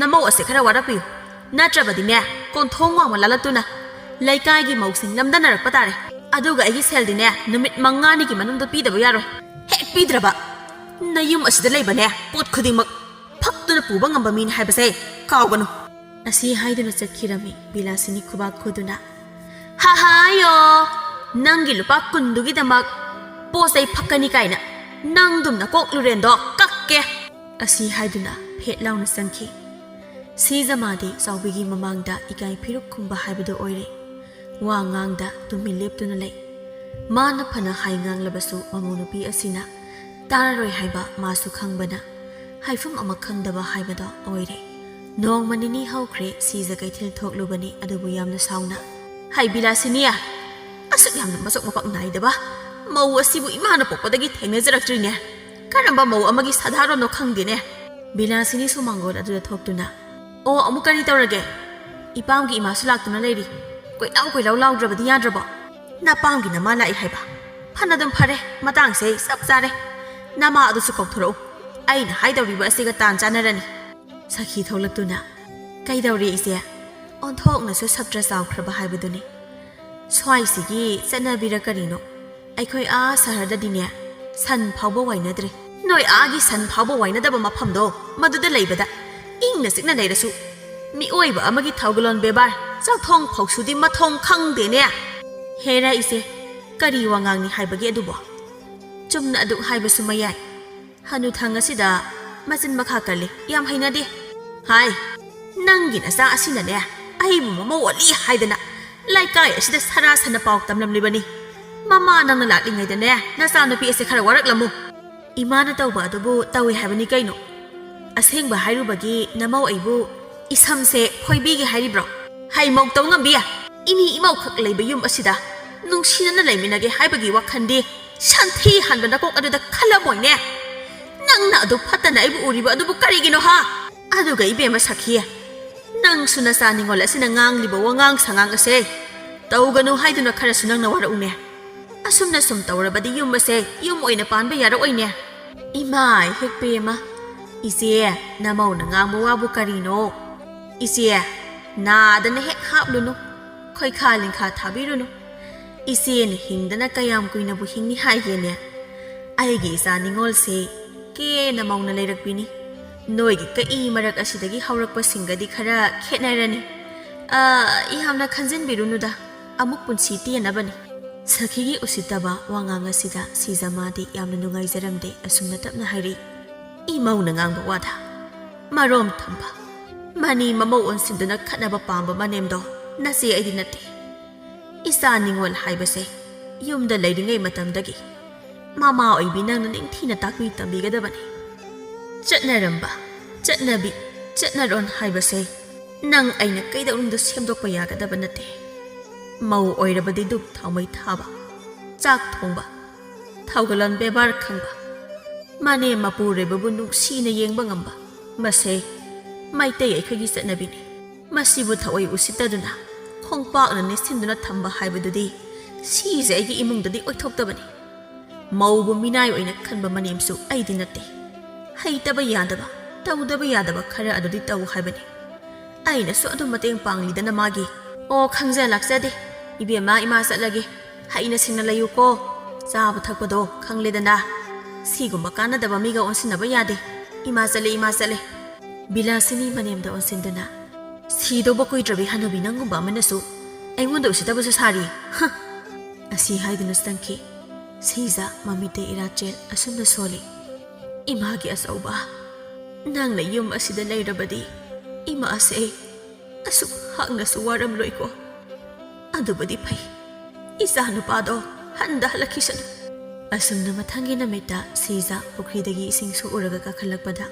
ꯅꯃꯧ ꯑꯁꯦ ꯈꯔ ꯋꯥꯔꯛꯄꯤꯌꯨ ꯅꯠꯇ꯭ꯔꯕꯗꯤꯅꯦ ꯀꯣꯟꯊꯣꯡ ꯋꯥꯡꯃ ꯂꯥꯜꯂꯛꯇꯨꯅ ꯂꯩꯀꯥꯏꯒꯤ ꯃꯧꯁꯤꯡ ꯂꯝꯗꯅꯔꯛꯄ ꯇꯥꯔꯦ ꯑꯗꯨꯒ ꯑꯩꯒꯤ ꯁꯦꯜꯗꯤꯅꯦ ꯅꯨꯃꯤꯠ 5ꯅꯤꯒꯤ ꯃꯅꯨꯡꯗ ꯄꯤꯗꯕ ꯌꯥꯔꯣꯏ ꯍꯦꯛ ꯄꯤꯗ꯭ꯔꯕ ꯅꯌꯨꯝ ꯑꯁꯤꯗ ꯂꯩꯕꯅꯦ ꯄꯣꯠ ꯈꯨꯗꯤꯡꯃꯛ ꯐꯛꯇꯨꯅ ꯄꯨꯕ ꯉꯝꯕ ꯃꯤꯅꯤ ꯍꯥꯏꯕꯁꯦ ꯀꯥꯎꯒꯅꯨ ꯑꯁꯤ ꯍꯥꯏꯗꯨꯅ ꯆꯠꯈꯤꯔꯝꯃꯤ ꯕꯤꯂꯥꯁꯤꯅꯤ ꯈꯨꯕꯥꯛ ꯈꯨꯗꯨꯅ ꯍꯥꯍꯥꯌꯣ ꯅꯪꯒꯤ ꯂꯨꯄꯥ 10ꯗꯨꯒꯤꯗꯃꯛ ꯄꯣꯠꯆꯩ ꯐꯛꯀꯅꯤ ꯀꯥꯏꯅ ꯅꯪꯗꯨꯝꯅ ꯀꯣꯛ ꯂꯨꯔꯦꯟꯗꯣ ꯀꯛꯀꯦ ꯑꯁꯤ ꯍꯥꯏꯗꯨꯅ ꯐꯦꯠ ꯂꯥꯎꯅ ꯆꯪꯈꯤ ꯁꯤꯖꯃꯥꯗꯤ ꯆꯥꯎꯕꯤꯒꯤ ꯃꯃꯥꯡꯗ ꯏꯀꯥꯏ ꯐꯤꯔꯨꯛ ꯈꯨꯝꯕ ꯍꯥꯏꯕꯗꯨ ꯑꯣꯏꯔꯦ ꯋꯥ ꯉꯥꯡꯗ ꯇꯨꯃꯤꯟ ꯂꯦꯞꯇꯨꯅ ꯂꯩ ꯃꯥꯅ ꯐꯅ ꯍꯥꯏ ꯉꯥꯡꯂꯕꯁꯨ ꯃꯃꯧ ꯅꯨꯄꯤ ꯑꯁꯤꯅ ꯇꯥꯔꯔꯣꯏ ꯍꯥꯏꯕ ꯃꯥꯁꯨ ꯈꯪꯕꯅ ꯍꯥꯏꯐꯝ ꯑꯃ ꯈꯪꯗꯕ ꯍꯥꯏꯕꯗꯣ ꯑꯣꯏꯔꯦ ꯅꯣꯡꯃ ꯅꯤꯅꯤ ꯍꯧꯈ꯭ꯔꯦ ꯁꯤꯖ ꯀꯩꯊꯦꯜ ꯊꯣꯛꯂꯨꯕꯅꯤ ꯑꯗꯨꯕꯨ ꯌꯥꯝꯅ ꯁꯥꯎꯅ ꯍꯥꯏ ꯕꯤꯂꯥꯁꯤꯅꯤꯌꯥ ꯑꯁꯨꯛ ꯌꯥꯝꯅ ꯃꯁꯛ ꯃꯄꯥꯛ ꯅꯥꯏꯗꯕ ꯃꯧ ꯑꯁꯤꯕꯨ ꯏꯃꯥꯅ ꯄꯣꯛꯄꯗꯒꯤ ꯊꯦꯡꯅꯖꯔꯛꯇ꯭ꯔꯤꯅꯦ ꯀꯔꯝꯕ ꯃꯧ ꯑꯃꯒꯤ ꯁꯥꯙꯥꯔꯣꯟꯅꯣ ꯈꯪꯗꯦꯅꯦ ꯕꯤꯂꯥꯁꯤꯅꯤꯁꯨ ꯃꯥꯡꯒꯣꯜ ꯑꯗꯨꯗ ꯊꯣꯛꯇꯨꯅ ꯑꯣ ꯑꯃꯨꯛ ꯀꯔꯤ ꯇꯧꯔꯒꯦ ꯏꯄꯥꯝꯒꯤ ꯏꯃꯥꯁꯨ ꯂꯥꯛꯇꯨꯅ ꯂꯩꯔꯤ ꯀꯣꯏꯂꯥꯎ ꯂꯥꯎꯗ꯭ꯔꯕꯗꯤ ꯌꯥꯗ꯭ꯔꯕꯣ ꯅꯄꯥꯝꯒꯤ ꯅꯃꯥ ꯂꯥꯛꯏ ꯍꯥꯏꯕ ꯐꯅꯗꯨꯝ ꯐꯔꯦ ꯃꯇꯥꯡꯁꯦ ꯆꯞ ꯆꯥꯔꯦ ꯅꯃꯥ ꯑꯗꯨꯁꯨ ꯀꯧꯊꯣꯔꯛꯎ ꯑꯩꯅ ꯍꯥꯏꯗꯧꯔꯤꯕ ꯑꯁꯤꯒ ꯇꯥꯟ ꯆꯥꯟꯅꯔꯅꯤ ꯁꯈꯤ ꯊꯣꯛꯂꯛꯇꯨꯅ ꯀꯩꯗꯧꯔꯤ ꯏꯆꯦ ꯑꯣꯟꯊꯣꯛꯅꯁꯨ ꯁꯞꯇ꯭ꯔ ꯆꯥꯎꯈ꯭ꯔꯕ ꯍꯥꯏꯕꯗꯨꯅꯤ ꯁ꯭ꯋꯥꯏꯁꯤꯒꯤ ꯆꯠꯅꯕꯤꯔ ꯀꯔꯤꯅꯣ ꯑꯩꯈꯣꯏ ꯁꯍꯔꯗꯗꯤꯅꯦ ꯁꯟ ꯐꯥꯎꯕ ꯋꯥꯏꯅꯗ꯭ꯔꯦ ꯅꯣꯏ ꯁꯟ ꯐꯥꯎꯕ ꯋꯥꯏꯅꯗꯕ ꯃꯐꯝꯗꯣ ꯃꯗꯨꯗ ꯂꯩꯕꯗ ꯏꯪꯅ ꯆꯤꯛꯅ ꯂꯩꯔꯁꯨ ꯃꯤꯑꯣꯏꯕ ꯑꯃꯒꯤ ꯊꯧꯒꯂꯣꯟ ꯕꯦꯕꯥꯔ ꯆꯥꯛꯊꯣꯡ ꯐꯧꯁꯨꯗꯤ ꯃꯊꯣꯡ ꯈꯪꯗꯦꯅꯦ ꯍꯦꯔꯥ ꯏꯆꯦ ꯀꯔꯤ ꯋꯥꯉꯥꯡꯅꯤ ꯍꯥꯏꯕꯒꯦ ꯑꯗꯨꯕꯣ ꯆꯨꯝꯅ ꯑꯗꯨꯛ ꯍꯥꯏꯕꯁꯨ ꯃꯌꯥꯏ ꯍꯅꯨꯊꯪ ꯑꯁꯤꯗ ꯃꯆꯤꯟ ꯃꯈꯥ ꯀꯜꯂꯤ ꯌꯥꯝ ꯍꯩꯅꯗꯦ ꯍꯥꯏ ꯅꯪꯒꯤ ꯅꯆꯥ ꯑꯁꯤꯅꯅꯦ ꯑꯩꯕꯨ ꯃꯃꯧ ꯑꯣꯠꯂꯤ ꯍꯥꯏꯗꯅ ꯂꯩꯀꯥꯏ ꯑꯁꯤꯗ ꯁꯔꯥꯁꯅ ꯄꯥꯎ ꯇꯝꯂꯝꯂꯤꯕꯅꯤ ꯃꯃꯥ ꯅꯪꯅ ꯂꯥꯛꯂꯤꯉꯩꯗꯅꯦ ꯅꯆꯥꯅꯨꯄꯤ ꯑꯁꯤ ꯈꯔ ꯋꯥꯔꯛꯂꯝꯃꯨ ꯏꯃꯥꯅ ꯇꯧꯕ ꯑꯗꯨꯕꯨ ꯇꯧꯏ ꯍꯥꯏꯕꯅꯤ ꯀꯩꯅꯣ ꯑꯁꯦꯡꯕ ꯍꯥꯏꯔꯨꯕꯒꯤ ꯅꯃꯧ ꯑꯩꯕꯨ 이삼세 홀비게 하리브로 하이 목동 ngambia 이미 이마우ꯈꯛ ꯂꯩꯕ ꯌꯨꯝ ꯑꯁꯤꯗ ꯅꯨꯡꯁꯤꯅꯅ ꯂꯩꯃꯤꯟꯅꯒꯦ ꯍꯥꯏꯕꯒꯤ ꯋꯥꯈꯟꯗꯤ ꯁꯟꯊꯤ ꯍꯟꯕꯅ ꯀꯣꯛ ꯑꯗꯨꯗ ꯈꯜꯂꯝꯃꯣꯏꯅꯦ ꯅꯪꯅ ꯑꯗꯨ ꯐꯠꯇꯅ ꯑꯩꯕꯨ ꯎꯔꯤꯕ ꯑꯗꯨꯕꯨ ꯀꯔꯤꯒꯤꯅꯣ ꯍꯥ ꯑꯗꯨꯒ ꯏꯕꯦꯝꯃ ꯁꯈꯤꯌꯦ ꯅꯪꯁꯨ ꯅꯆꯥ ꯅꯤꯡꯒꯣꯜ ꯑꯁꯤꯅ ꯉꯥꯡꯂꯤꯕ ꯋꯥꯉꯥꯡ ꯁꯉꯥꯡ ꯑꯁꯦ ꯇꯧꯒꯅꯨ ꯍꯥꯏꯗꯨꯅ ꯈꯔꯁꯨ ꯅꯪꯅ ꯋꯥꯔꯛꯎꯅꯦ ꯑꯁꯨꯝꯅ ꯁꯨꯝ ꯇꯧꯔꯕꯗꯤ ꯌꯨꯝ ꯑꯁꯦ ꯌꯨꯝ ꯑꯣꯏꯅ ꯄꯥꯟꯕ ꯌꯥꯔꯛꯑꯣꯏꯅꯦ 이마이 헥베마 이제 나마오는 아무와부 까리노 이제 나다는 핵 합루노 거의 칼링카 타비루노 이제는 힘드나 까얌 꾸이나부 힘니 하이게네 아이기 사닝올세 게 나마오는 레럭비니 너에게 까이 마락 아시다기 하우락바 싱가디 카라 캣나라니 ꯌꯥꯝꯅ ꯈꯟꯖꯤꯟꯕꯤꯔꯨꯅꯨꯗ ꯑꯃꯨꯛ ꯄꯨꯟꯁꯤ ꯇꯦꯟꯅꯕꯅꯤ ꯁꯈꯤꯒꯤ ꯎꯁꯤꯠꯇꯕ ꯋꯥꯉꯥꯡ ꯑꯁꯤꯗ ꯁꯤꯖꯥꯃꯥꯗꯤ ꯌꯥꯝꯅ ꯅꯨꯡꯉꯥꯏꯖꯔꯝꯗꯦ ꯑꯁꯨꯝꯅ ꯇꯞꯅ ꯍꯥꯏꯔꯤ ꯏꯃꯧꯅ ꯉꯥꯡꯕ ꯋꯥꯗ ꯃꯔꯣꯝ ꯊꯝꯕ ꯃꯅꯤ ꯃꯃꯧ ꯑꯣꯟꯁꯤꯟꯗꯨꯅ ꯈꯠꯅꯕ ꯄꯥꯝꯕ ꯃꯅꯦꯝꯗꯣ ꯅꯆꯦ ꯑꯩꯗꯤ ꯅꯠꯇꯦ ꯏꯆꯥ ꯅꯤꯡꯉꯣꯜ ꯍꯥꯏꯕꯁꯦ ꯌꯨꯝꯗ ꯂꯩꯔꯤꯉꯩ ꯃꯇꯝꯗꯒꯤ ꯃꯃꯥ ꯑꯣꯏꯕꯤ ꯅꯪꯅ ꯅꯤꯡꯊꯤꯅ ꯇꯥꯛꯄꯤ ꯇꯝꯕꯤꯒꯗꯕꯅꯤ ꯆꯠꯅꯔꯝꯕ ꯆꯠꯅꯕꯤ ꯆꯠꯅꯔꯣꯟ ꯍꯥꯏꯕꯁꯦ ꯅꯪ ꯑꯩꯅ ꯀꯩꯗꯧꯅꯨꯡꯗ ꯁꯦꯝꯗꯣꯛꯄ ꯌꯥꯒꯗꯕ ꯅꯠꯇꯦ ꯃꯧ ꯑꯣꯏꯔꯕꯗꯤ ꯗꯨꯛ ꯊꯥꯎꯃꯩ ꯊꯥꯕ ꯆꯥꯛ ꯊꯣꯡꯕ ꯊꯧꯒꯜꯂꯣꯟ ꯕꯦꯕꯥꯔ ꯈꯪꯕ ꯃꯅꯦꯝ ꯃꯄꯨꯔꯣꯏꯕꯕꯨ ꯅꯨꯡꯁꯤꯅ ꯌꯦꯡꯕ ꯉꯝꯕ ꯃꯁꯦ ꯃꯩꯇꯩ ꯑꯩꯈꯣꯏꯒꯤ ꯆꯠꯅꯕꯤꯅꯤ ꯃꯁꯤꯕꯨ ꯊꯑꯣꯏ ꯎꯁꯤꯠꯇꯗꯨꯅ ꯈꯣꯡꯄꯥꯛꯅ ꯅꯦꯠꯁꯤꯟꯗꯨꯅ ꯊꯝꯕ ꯍꯥꯏꯕꯗꯨꯗꯤ ꯁꯤꯁꯦ ꯑꯩꯒꯤ ꯏꯃꯨꯡꯗꯗꯤ ꯑꯣꯏꯊꯣꯛꯇꯕꯅꯤ ꯃꯧꯕꯨ ꯃꯤꯅꯥꯏ ꯑꯣꯏꯅ ꯈꯟꯕ ꯃꯅꯦꯝꯁꯨ ꯑꯩꯗꯤ ꯅꯠꯇꯦ ꯍꯩꯇꯕ ꯌꯥꯗꯕ ꯇꯧꯗꯕ ꯌꯥꯗꯕ ꯈꯔ ꯑꯗꯨꯗꯤ ꯇꯧ ꯍꯥꯏꯕꯅꯤ ꯑꯩꯅꯁꯨ ꯑꯗꯨꯝ ꯃꯇꯦꯡ ꯄꯥꯡꯂꯤꯗꯅ ꯃꯥꯒꯤ ꯑꯣ ꯈꯪꯖ ꯂꯥꯛꯆꯗꯦ ꯏꯕꯦꯝꯃ ꯏꯃꯥ ꯆꯠꯂꯒꯦ ꯍꯩꯅ ꯁꯤꯡꯅ ꯂꯩꯌꯨꯀꯣ ꯆꯥꯕ ꯊꯛꯄꯗꯣ ꯈꯪꯂꯦꯗꯅ ꯁꯤꯒꯨꯝꯕ ꯀꯥꯟꯅꯗꯕ ꯃꯤꯒ ꯑꯣꯟꯁꯤꯟꯅꯕ ꯌꯥꯗꯦ ꯏꯃꯥ ꯆꯠꯂꯦ ꯕꯤꯂꯥꯁꯤꯅꯤ ꯃꯅꯦꯝꯗ ꯑꯣꯟꯁꯤꯟꯗꯨꯅ ꯁꯤꯗꯧꯕ ꯀꯨꯏꯗ꯭ꯔꯕꯤ ꯍꯅꯨꯕꯤ ꯅꯪꯒꯨꯝꯕ ꯑꯃꯅꯁꯨ ꯑꯩꯉꯣꯟꯗ ꯎꯁꯤꯠꯇꯕꯁꯨ ꯁꯥꯔꯤ ꯑꯁꯤ ꯍꯥꯏꯗꯨꯅ ꯆꯪꯈꯤ ꯁꯤꯖꯥ ꯃꯃꯤꯠꯇ ꯏꯔꯥꯆꯦꯜ ꯑꯁꯨꯝꯅ ꯁꯣꯜꯂꯤ ꯏꯃꯥꯒꯤ ꯑꯆꯧꯕ ꯅꯪꯅ ꯌꯨꯝ ꯑꯁꯤꯗ ꯂꯩꯔꯕꯗꯤ ꯏꯃꯥꯁꯦ ꯑꯁꯨꯛ ꯍꯛꯅꯁꯨ ꯋꯥꯔꯝꯂꯣꯏꯀꯣ ꯑꯗꯨꯕꯨꯗꯤ ꯐꯩ ꯏꯆꯥ ꯅꯨꯄꯥꯗꯣ ꯍꯟꯗ ꯍꯜꯂꯛꯈꯤꯁꯅꯨ ꯑꯁꯨꯝꯅ ꯃꯊꯪꯒꯤ ꯅꯨꯃꯤꯠꯇ ꯁꯤꯖꯥ ꯄꯨꯈ꯭ꯔꯤꯗꯒꯤ ꯏꯁꯤꯡ ꯁꯣꯛꯎꯔꯒ ꯀꯥꯈꯠꯂꯛꯄꯗ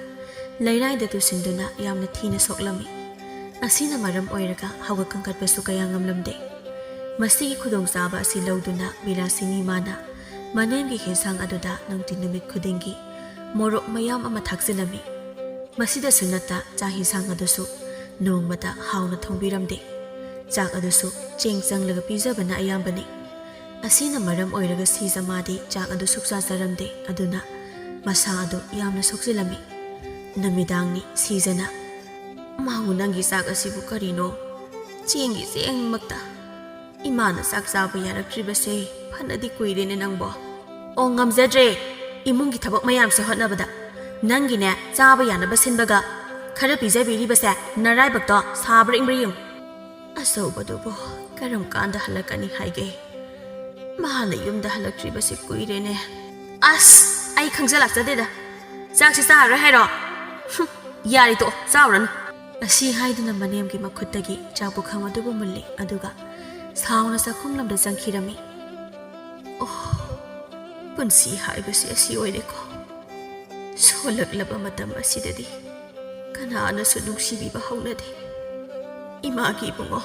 ꯂꯩꯔꯥꯏꯗ ꯇꯨꯁꯤꯟꯗꯨꯅ ꯌꯥꯝꯅ ꯊꯤꯅ ꯁꯣꯛꯂꯝꯃꯤ ꯑꯁꯤꯅ ꯃꯔꯝ ꯑꯣꯏꯔꯒ ꯍꯧꯒꯠ ꯀꯥꯡꯈꯠꯄꯁꯨ ꯀꯌꯥ ꯉꯝꯂꯝꯗꯦ ꯃꯁꯤꯒꯤ ꯈꯨꯗꯣꯡꯆꯥꯕ ꯑꯁꯤ ꯂꯧꯗꯨꯅ ꯕꯤꯂꯥꯁꯤꯅꯤ ꯃꯥꯅ ꯃꯅꯦꯝꯒꯤ ꯍꯦꯟꯁꯥꯡ ꯑꯗꯨꯗ ꯅꯨꯡꯇꯤ ꯅꯨꯃꯤꯠ ꯈꯨꯗꯤꯡꯒꯤ ꯃꯣꯔꯣꯛ ꯃꯌꯥꯝ ꯑꯃ ꯊꯥꯛꯆꯤꯜꯂꯝꯃꯤ ꯃꯁꯤꯗꯁꯨ ꯅꯠꯇ ꯆꯥꯛ ꯍꯦꯟꯁꯥꯡ ꯑꯗꯨꯁꯨ ꯅꯣꯡꯃꯗ ꯍꯥꯎꯅ ꯊꯣꯡꯕꯤꯔꯝꯗꯦ ꯆꯥꯛ ꯑꯗꯨꯁꯨ ꯆꯦꯡ ꯆꯪꯂꯒ ꯄꯤꯖꯕꯅ ꯑꯌꯥꯝꯕꯅꯤ ꯑꯁꯤꯅ ꯃꯔꯝ ꯑꯣꯏꯔꯒ ꯁꯤꯖꯥꯃꯥꯗꯤ ꯆꯥꯛ ꯑꯗꯨ ꯁꯨꯛꯆꯥꯖꯔꯝꯗꯦ ꯑꯗꯨꯅ ꯃꯁꯥ ꯑꯗꯨ ꯌꯥꯝꯅ ꯁꯣꯛꯆꯤꯜꯂꯝꯃꯤ ꯅꯨꯃꯤꯗꯥꯡꯅꯤ ꯁꯤꯖꯥꯅ ꯃꯥꯎ ꯅꯪꯒꯤ ꯆꯥꯛ ꯑꯁꯤꯕꯨ ꯀꯔꯤꯅꯣ ꯆꯦꯡꯒꯤ ꯆꯦꯡꯃꯛꯇ ꯏꯃꯥꯅ ꯆꯥꯛ ꯆꯥꯕ ꯌꯥꯔꯛꯇ꯭ꯔꯤꯕꯁꯦ ꯐꯅꯗꯤ ꯀꯨꯏꯔꯦꯅꯦ ꯅꯪꯕꯣ ꯑꯣ ꯉꯝꯖꯗ꯭ꯔꯦ ꯏꯃꯨꯡꯒꯤ ꯊꯕꯛ ꯃꯌꯥꯝꯁꯦ ꯍꯣꯠꯅꯕꯗ ꯅꯪꯒꯤꯅꯦ ꯆꯥꯕ ꯌꯥꯅꯕ ꯁꯤꯟꯕꯒ ꯈꯔ ꯄꯤꯖꯕꯤꯔꯤꯕꯁꯦ ꯅꯔꯥꯏꯕꯛꯇꯣ ꯁꯥꯕ꯭ꯔꯥ ꯏꯪꯕ꯭ꯔꯥ ꯌꯦꯡꯉꯨ ꯑꯆꯧꯕꯗꯨꯕꯨ ꯀꯔꯝ ꯀꯥꯟꯗ ꯍꯜꯂꯛꯀꯅꯤ ꯍꯥꯏꯒꯦ ꯃꯥꯅ ꯌꯨꯝꯗ ꯍꯜꯂꯛꯇ꯭ꯔꯤꯕꯁꯦ ꯀꯨꯏꯔꯦꯅꯦ ꯑꯁ ꯑꯩ ꯈꯪꯖꯂꯥꯛꯆꯗꯦꯗ ꯆꯥꯛꯁꯤ ꯆꯥꯔꯔꯣꯏ ꯍꯥꯏꯔꯣ ꯌꯥꯔꯤ ꯇꯣꯛꯑꯣ ꯆꯥꯎꯔꯅꯨ ꯑꯁꯤ ꯍꯥꯏꯗꯨꯅ ꯃꯅꯦꯝꯒꯤ ꯃꯈꯨꯠꯇꯒꯤ ꯆꯥꯛ ꯄꯨꯈꯝ ꯑꯗꯨꯕꯨ ꯃꯨꯜꯂꯤ ꯑꯗꯨꯒ ꯁꯥꯎꯅ ꯆꯥꯛꯈꯨꯝꯂꯣꯝꯗ ꯆꯪꯈꯤꯔꯝꯃꯤ ꯑꯣ ꯄꯨꯟꯁꯤ ꯍꯥꯏꯕꯁꯤ ꯑꯁꯤ ꯑꯣꯏꯔꯦꯀꯣ ꯁꯣꯜꯂꯛꯂꯕ ꯃꯇꯝ ꯑꯁꯤꯗꯗꯤ ꯀꯅꯥꯅꯁꯨ ꯅꯨꯡꯁꯤꯕꯤꯕ ꯍꯧꯅꯗꯦ ꯏꯃꯥꯒꯤ ꯏꯕꯨꯡꯉꯣ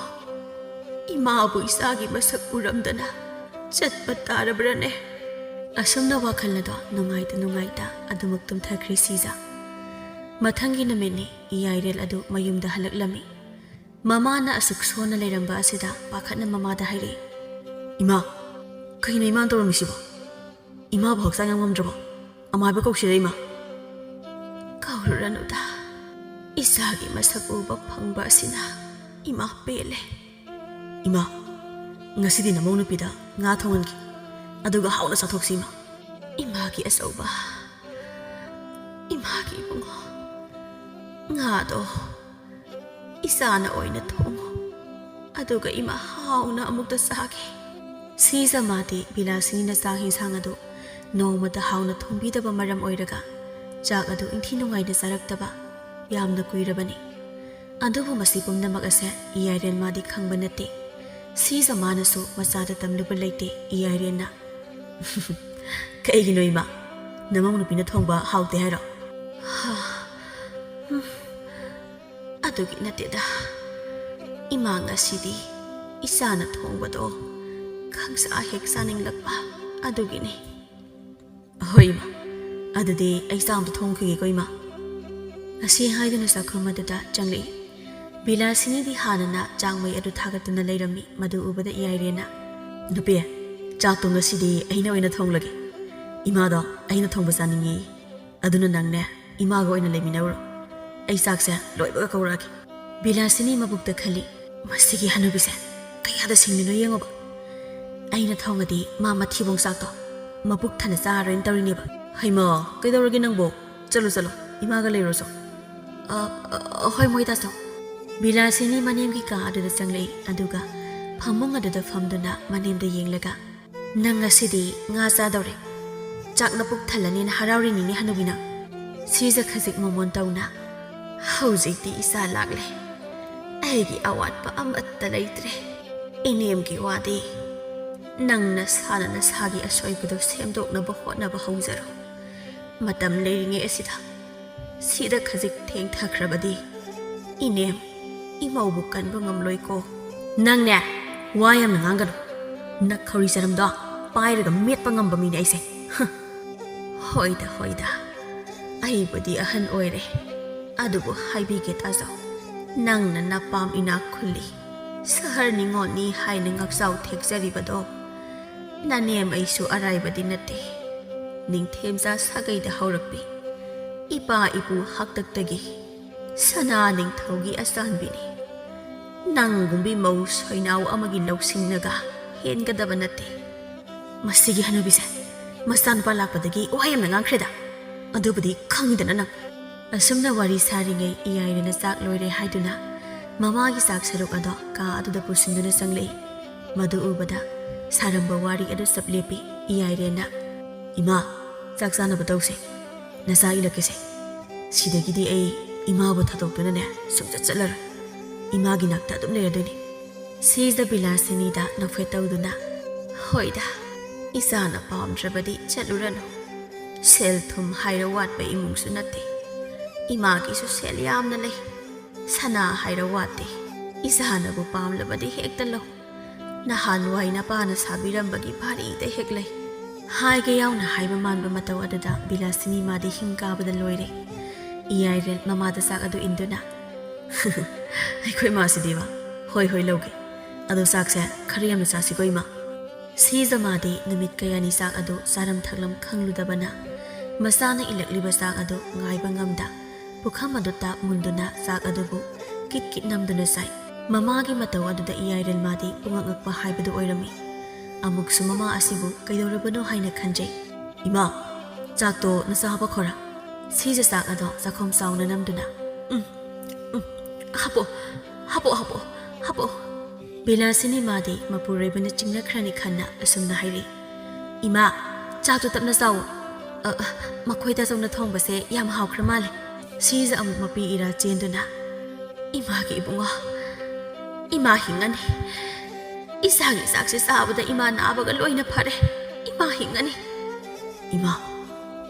ꯏꯃꯥꯕꯨ ꯏꯆꯥꯒꯤ ꯃꯁꯛ ꯎꯔꯝꯗꯅ ꯆꯠꯄ ꯇꯥꯔꯕ꯭ꯔꯅꯦ ꯑꯁꯨꯝꯅ ꯋꯥꯈꯜ ꯑꯗꯣ ꯅꯨꯡꯉꯥꯏꯇ ꯑꯗꯨꯃꯛ ꯇꯨꯝꯊꯈ꯭ꯔꯤ ꯁꯤꯖꯥ ꯃꯊꯪꯒꯤ ꯅꯨꯃꯤꯠꯅꯤ ꯏꯌꯥꯏꯔꯦꯜ ꯑꯗꯨ ꯃꯌꯨꯝꯗ ꯍꯜꯂꯛꯂꯝꯃꯤ ꯃꯃꯥꯅ ꯑꯁꯨꯛ ꯁꯣꯟꯅ ꯂꯩꯔꯝꯕ ꯑꯁꯤꯗ ꯄꯥꯈꯠꯅ ꯃꯃꯥꯗ ꯍꯥꯏꯔꯛꯏ ꯏꯃꯥ ꯀꯩꯅꯣ ꯏꯃꯥꯅ ꯇꯧꯔꯝꯃꯤꯁꯤꯕꯣ ꯏꯃꯥꯕꯨ ꯍꯛꯆꯥꯡ ꯌꯥꯝ ꯉꯝꯗ꯭ꯔꯕꯣ ꯑꯃꯥꯏꯕ ꯀꯧꯁꯤꯔ ꯏꯃꯥ ꯀꯧꯔꯨꯔꯅꯨꯗ ꯏꯆꯥꯒꯤ ꯃꯁꯛ ꯎꯕ ꯐꯪꯕ ꯑꯁꯤꯅ ꯏꯃꯥ ꯄꯦꯜꯂꯦ ꯏꯃꯥ ꯉꯁꯤꯗꯤ ꯅꯃꯧ ꯅꯨꯄꯤꯗ ꯉꯥ ꯊꯣꯡꯍꯟꯈꯤ ꯑꯗꯨꯒ ꯍꯥꯎꯅ ꯆꯥꯊꯣꯛꯁꯤ ꯏꯃꯥ ꯏꯃꯥꯒꯤ ꯑꯆꯧꯕ ꯏꯃꯥꯒꯤ ꯏꯕꯨꯡꯉꯣ ꯉꯥꯗꯣ ꯏꯆꯥꯅ ꯑꯣꯏꯅ ꯊꯣꯡꯉꯣ ꯑꯗꯨꯒ ꯏꯃꯥ ꯍꯥꯎꯅ ꯑꯃꯨꯛꯇ ꯆꯥꯒꯦ ꯁꯤꯖꯥꯃꯥꯗꯤ ꯕꯤꯂꯥꯁꯤꯅꯤꯅ ꯆꯥꯛ ꯍꯦꯟꯁꯥꯡ ꯑꯗꯨ ꯅꯣꯡꯃꯗ ꯍꯥꯎꯅ ꯊꯣꯡꯕꯤꯗꯕ ꯃꯔꯝ ꯑꯣꯏꯔꯒ ꯆꯥꯛ ꯑꯗꯨ ꯏꯟꯊꯤ ꯅꯨꯡꯉꯥꯏꯅ ꯆꯥꯔꯛꯇꯕ ꯌꯥꯝꯅ ꯀꯨꯏꯔꯕꯅꯤ ꯑꯗꯨꯕꯨ ꯃꯁꯤ ꯄꯨꯝꯅꯃꯛ ꯑꯁꯦ ꯏꯌꯥꯏꯔꯦꯟ ꯃꯥꯗꯤ ꯈꯪꯕ ꯅꯠꯇꯦ ꯁꯤꯖꯥꯃꯥꯅꯁꯨ ꯃꯆꯥꯗ ꯇꯝꯂꯨꯕ ꯂꯩꯇꯦ ꯏꯌꯥꯏꯔꯦꯟꯅ ꯀꯩꯒꯤꯅꯣ ꯏꯃꯥ ꯅꯃꯧ ꯅꯨꯄꯤꯅ ꯊꯣꯡꯕ ꯍꯥꯎꯇꯦ ꯍꯥꯏꯔꯣ ꯑꯗꯨꯒꯤ ꯅꯠꯇꯦꯗ ꯏꯃꯥ ꯉꯁꯤꯗꯤ ꯏꯆꯥꯅ ꯊꯣꯡꯕꯗꯣ ꯈꯪꯁꯥ ꯍꯦꯛ ꯆꯥꯅꯤꯡꯂꯛꯄ ꯑꯗꯨꯒꯤꯅꯤ ꯍꯣꯏ ꯏꯃꯥ ꯑꯗꯨꯗꯤ ꯑꯩ ꯆꯥꯛ ꯑꯝꯇ ꯊꯣꯡꯈꯤꯒꯦꯀꯣ ꯏꯃꯥ ꯑꯁꯤ ꯍꯥꯏꯗꯨꯅ ꯆꯥꯛꯈꯨꯝ ꯑꯗꯨꯗ ꯆꯪꯂꯛꯏ ꯕꯤꯂꯥꯁꯤꯅꯤꯗꯤ ꯍꯥꯟꯅꯅ ꯆꯥꯛꯃꯩ ꯑꯗꯨ ꯊꯥꯒꯠꯇꯨꯅ ꯂꯩꯔꯝꯃꯤ ꯃꯗꯨ ꯎꯕꯗ ꯏꯌꯥꯏꯔꯦꯟꯅ ꯅꯨꯄꯤ ꯆꯥꯛꯇꯣ ꯉꯁꯤꯗꯤ ꯑꯩꯅ ꯑꯣꯏꯅ ꯊꯣꯡꯂꯒꯦ ꯏꯃꯥꯗꯣ ꯑꯩꯅ ꯊꯣꯡꯕ ꯆꯥꯅꯤꯡꯉꯤ ꯑꯗꯨꯅ ꯅꯪꯅꯦ ꯏꯃꯥꯒ ꯑꯣꯏꯅ ꯂꯩꯃꯤꯟꯅꯔꯨꯔꯣ ꯑꯩ ꯆꯥꯛꯁꯦ ꯂꯣꯏꯕꯒ ꯀꯧꯔꯛꯑꯒꯦ ꯕꯤꯂꯥꯁꯤꯅꯤ ꯃꯕꯨꯛꯇ ꯈꯜꯂꯤ ꯃꯁꯤꯒꯤ ꯍꯅꯨꯕꯤꯁꯦ ꯀꯌꯥꯗ ꯁꯤꯡꯂꯤꯅꯣ ꯌꯦꯡꯉꯣꯕ ꯑꯩꯅ ꯊꯣꯡꯉꯗꯤ ꯃꯥ ꯃꯊꯤꯕꯣꯡ ꯆꯥꯛꯇꯣ ꯃꯕꯨꯛ ꯊꯟꯅ ꯆꯥꯔꯣꯏꯅ ꯇꯧꯔꯤꯅꯦꯕ ꯍꯩꯃꯥ ꯀꯩꯗꯧꯔꯒꯦ ꯅꯪꯕꯣ ꯆꯠꯂꯣ ꯏꯃꯥꯒ ꯂꯩꯔꯨꯔꯣ ꯍꯣꯏ ꯃꯣꯏ ꯇꯥꯆꯧ ꯕꯤꯂꯥꯁꯤꯅꯤ ꯃꯅꯦꯝꯒꯤ ꯀꯥ ꯑꯗꯨꯗ ꯆꯪꯂꯛꯏ ꯑꯗꯨꯒ ꯐꯃꯨꯡ ꯑꯗꯨꯗ ꯐꯝꯗꯨꯅ ꯃꯅꯦꯝꯗ ꯌꯦꯡꯂꯒ ꯅꯪ ꯉꯁꯤꯗꯤ ꯉꯥ ꯆꯥꯗꯧꯔꯦ ꯆꯥꯛꯅ ꯄꯨꯛ ꯊꯜꯂꯅꯤꯅ ꯍꯔꯥꯎꯔꯤꯅꯤꯅꯦ ꯍꯅꯨꯕꯤꯅ ꯁꯤꯖ ꯈꯖꯤꯛ ꯃꯣꯃꯣꯟ ꯇꯧꯅ ꯍꯧꯖꯤꯛꯇꯤ ꯏꯆꯥ ꯂꯥꯛꯂꯦ ꯑꯩꯒꯤ ꯑꯋꯥꯠꯄ ꯑꯃꯠꯇ ꯂꯩꯇ꯭ꯔꯦ ꯏꯅꯦꯝꯒꯤ ꯋꯥꯗꯤ ꯅꯪꯅ ꯁꯥꯅ ꯅꯁꯥꯒꯤ ꯑꯁꯣꯏꯕꯗꯨ ꯁꯦꯝꯗꯣꯛꯅꯕ ꯍꯣꯠꯅꯕ ꯍꯧꯖꯔꯣ ꯃꯇꯝ ꯂꯩꯔꯤꯉꯩ ꯑꯁꯤꯗ ꯁꯤꯗ ꯈꯖꯤꯛ ꯊꯦꯡꯊꯈ꯭ꯔꯕꯗꯤ ꯏꯅꯦꯝ ꯏꯃꯧꯕꯨ ꯀꯟꯕ ꯉꯝꯂꯣꯏꯀꯣ ꯅꯪꯅꯦ ꯋꯥ ꯌꯥꯝꯅ ꯉꯥꯡꯒꯅꯨ ꯅꯛ ꯈꯧꯔꯤ ꯆꯔꯝꯗꯣ ꯄꯥꯏꯔꯒ ꯃꯦꯠꯄ ꯉꯝꯕ ꯃꯤꯅꯦ ꯑꯩꯁꯦ ꯍꯣꯏꯗ ꯍꯣꯏꯗ ꯑꯩꯕꯨꯗꯤ ꯑꯍꯟ ꯑꯣꯏꯔꯦ ꯑꯗꯨꯕꯨ ꯍꯥꯏꯕꯤꯒꯦ ꯇꯥꯖꯧ ꯅꯪꯅ ꯅꯄꯥꯝ ꯏꯅꯥꯛ ꯈꯨꯜꯂꯤ ꯁꯍꯔ ꯅꯤꯡꯉꯣꯜꯅꯤ ꯍꯥꯏꯅ ꯉꯛꯆꯥꯎ ꯊꯦꯛꯆꯔꯤꯕꯗꯣ ꯅꯅꯦꯝ ꯑꯩꯁꯨ ꯑꯔꯥꯏꯕꯗꯤ ꯅꯠꯇꯦ ꯅꯤꯡꯊꯦꯝꯆꯥ ꯁꯥꯒꯩꯗ ꯍꯧꯔꯛꯄꯤ ꯏꯄꯥ ꯏꯄꯨ ꯍꯥꯛꯇꯛꯇꯒꯤ ꯁꯅꯥ ꯅꯤꯡꯊꯧꯒꯤ ꯑꯆꯥꯟꯕꯤꯅꯤ ꯅꯪꯒꯨꯝꯕꯤ ꯃꯧ ꯁꯣꯏꯅꯥꯎ ꯑꯃꯒꯤ ꯂꯧꯁꯤꯡꯅꯒ ꯍꯦꯟꯒꯗꯕ ꯅꯠꯇꯦ ꯃꯁꯤꯒꯤ ꯍꯅꯨꯕꯤꯁꯦ ꯃꯆꯥꯅꯨꯄꯥ ꯂꯥꯛꯄꯗꯒꯤ ꯋꯥ ꯌꯥꯝꯅ ꯉꯥꯡꯈ꯭ꯔꯦꯗ ꯑꯗꯨꯕꯨꯗꯤ ꯈꯪꯉꯤꯗꯅ ꯅꯪ ꯑꯁꯨꯝꯅ ꯋꯥꯔꯤ ꯁꯥꯔꯤꯉꯩ ꯏꯌꯥꯏꯔꯦꯅ ꯆꯥꯛ ꯂꯣꯏꯔꯦ ꯍꯥꯏꯗꯨꯅ ꯃꯃꯥꯒꯤ ꯆꯥꯛ ꯁꯔꯨꯛ ꯑꯗꯣ ꯀꯥ ꯑꯗꯨꯗ ꯄꯨꯁꯤꯟꯗꯨꯅ ꯆꯪꯂꯛꯏ ꯃꯗꯨ ꯎꯕꯗ ꯁꯥꯔꯝꯕ ꯋꯥꯔꯤ ꯑꯗꯨ ꯆꯞ ꯂꯦꯞꯄꯤ ꯏꯌꯥꯏꯔꯦꯅ ꯏꯃꯥ ꯆꯥꯛ ꯆꯥꯅꯕ ꯇꯧꯁꯦ ꯅꯆꯥ ꯏꯜꯂꯛꯀꯦꯁꯦ ꯁꯤꯗꯒꯤꯗꯤ ꯑꯩ ꯏꯃꯥꯕꯨ ꯊꯥꯗꯣꯛꯇꯨꯅꯅꯦ ꯁꯨꯡꯆꯠ ꯆꯠꯂꯔꯣꯏ ꯏꯃꯥꯒꯤ ꯅꯥꯛꯇ ꯑꯗꯨꯝ ꯂꯩꯔꯗꯣꯏꯅꯤ ꯁꯤꯖꯗ ꯕꯤꯂꯥꯁꯤꯅꯤꯗ ꯅꯣꯛꯐꯦꯠ ꯇꯧꯗꯨꯅ ꯍꯣꯏꯗ ꯏꯆꯥꯅ ꯄꯥꯝꯗ꯭ꯔꯕꯗꯤ ꯆꯠꯂꯨꯔꯅꯨ ꯁꯦꯜ ꯊꯨꯝ ꯍꯥꯏꯔ ꯋꯥꯠꯄ ꯏꯃꯨꯡꯁꯨ ꯅꯠꯇꯦ ꯏꯃꯥꯒꯤꯁꯨ ꯁꯦꯜ ꯌꯥꯝꯅ ꯂꯩ ꯁꯅꯥ ꯍꯥꯏꯔ ꯋꯥꯠꯇꯦ ꯏꯆꯥꯅꯕꯨ ꯄꯥꯝꯂꯕꯗꯤ ꯍꯦꯛꯇ ꯂꯧ ꯅꯍꯥꯟꯋꯥꯏ ꯅꯄꯥꯅ ꯁꯥꯕꯤꯔꯝꯕꯒꯤ ꯚꯥꯔꯤꯗ ꯍꯦꯛ ꯂꯩ ꯍꯥꯏꯒ ꯌꯥꯎꯅ ꯍꯥꯏꯕ मानबा मतौ अदुदा बिलासिनी मादी हिंग काबदा लोइरे इयाइरेल ममादा साक अदु इंदुना अखोय मासिदीवा होय होय लौगे अदु साकसे खरि यामना चासिको इमा सीजा मादी नुमित कयानी साक अदु सारम थगलम खंगलुदबना मसाना इलक्लिबा साक अदु गायबा ngamda पुखम अदुता मुंदुना साक अदुबु किट किट नमदुना साइ ममागी मतौ अदुदा इयाइरेल मादी पुंगंगक्पा हाइबदु ओइरमी अमुकसु ममा असिबु कैदौरबनो हाइना खंजै इमा चाकतो नसाहबा खोरा सीजा साक अदो चाखोम साउना नमदुना हापो हापो हापो हापो बिलासिनी मादी मपुरैबना चिंगना खरानी खन्ना असुमना हाइरि इमा चाकतो तपना साउ मखोइदा जौना थोंबसे याम हाउख्र माले सीजा अमुक मपी इरा चेंदुना इमागी इबुंगो इमा हिंगनी इसागी साक्से साबदा इमा नाबगा लोइना फरे इमा हिंगनी इमा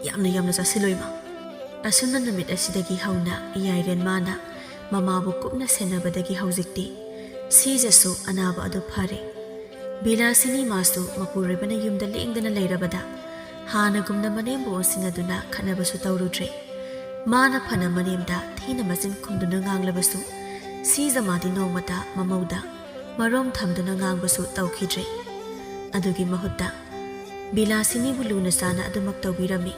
यामना यामना चासिलो इमा असुमना नुमित असिदगी हौना इयाइरेन माना ममाबु कुपना सेनबदगी हौजिक्ति सीजसु अनाबा अदु फरे बिलासिनी मासु मपुरैबना युमदा लेंगदना लैरबदा हानगुमना मनेमबु ओसिनदुना खनबसु तौरुद्रे माना फना मनेमदा थीना मजिन खुमदुना nganglabasु सीजा मादी नौमता ममौदा मरोम थमदुना ngangbasु तौखिद्रे अदुगी महुत्ता बिलासिनी बुलुना साना अदुमक तौबिरमी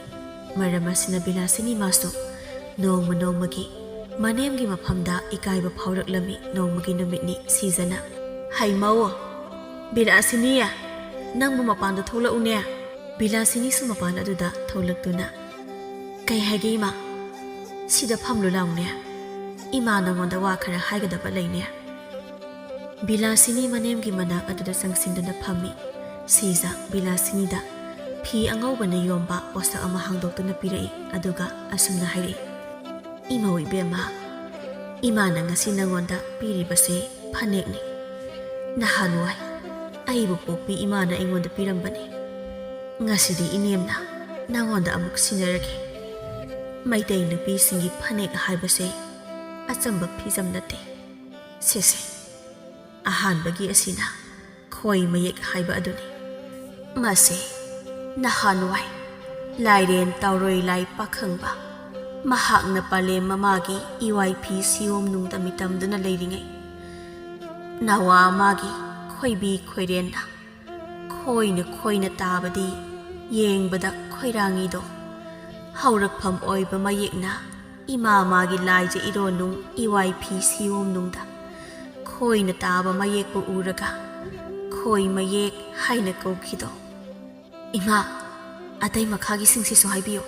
मरम असिना बिलासिनी मासु नौमा नौमगी मनेमगी मफमदा इकाइबा फाउरक्लमी नौमगी नुमितनी सीजना हाइमाओ बिलासिनीया नंगबु मपानदा थोलउने बिलासिनी सु मपान अदुदा थोलक्तुना कै हाइगे इमा सिदा फमलु लाउने इमा नंगोंदा वा खरा हाइगदबा लैने बिलासिनी मनेमगी मनाक अदुदा संगसिंदुना फमी सीजा बिलासिनीदा फी अंगौबना योंबा पोस्ता अमा हांगदोक्तुना पिरई अदुगा असुमना हाइरि इमाउ इबेमा इमाना ngasi nangonda piribase phanekni nahanwai aibu pokpi imana aingonda pirambani ngasidi inemna nangonda amuk sinarake maitai nupi singi phanek haibase achamba phijam nate sese ahanbagi asina khoi mayek haiba aduni mase nahanwai lairen tauroi lai pakhangba mahakna pale mamagi 𝐒𝐴 nungda mitamduna leiringai nawa magi khoibi khoirena khoina tabadi yengbada khoirangi do haurakpham oiba mayekna ima magi laije ironung 𝐒𝐴 nungda khoina taba mayek bu uraga khoi mayek haina kokhido ima atai makhagi singsi so haibiyo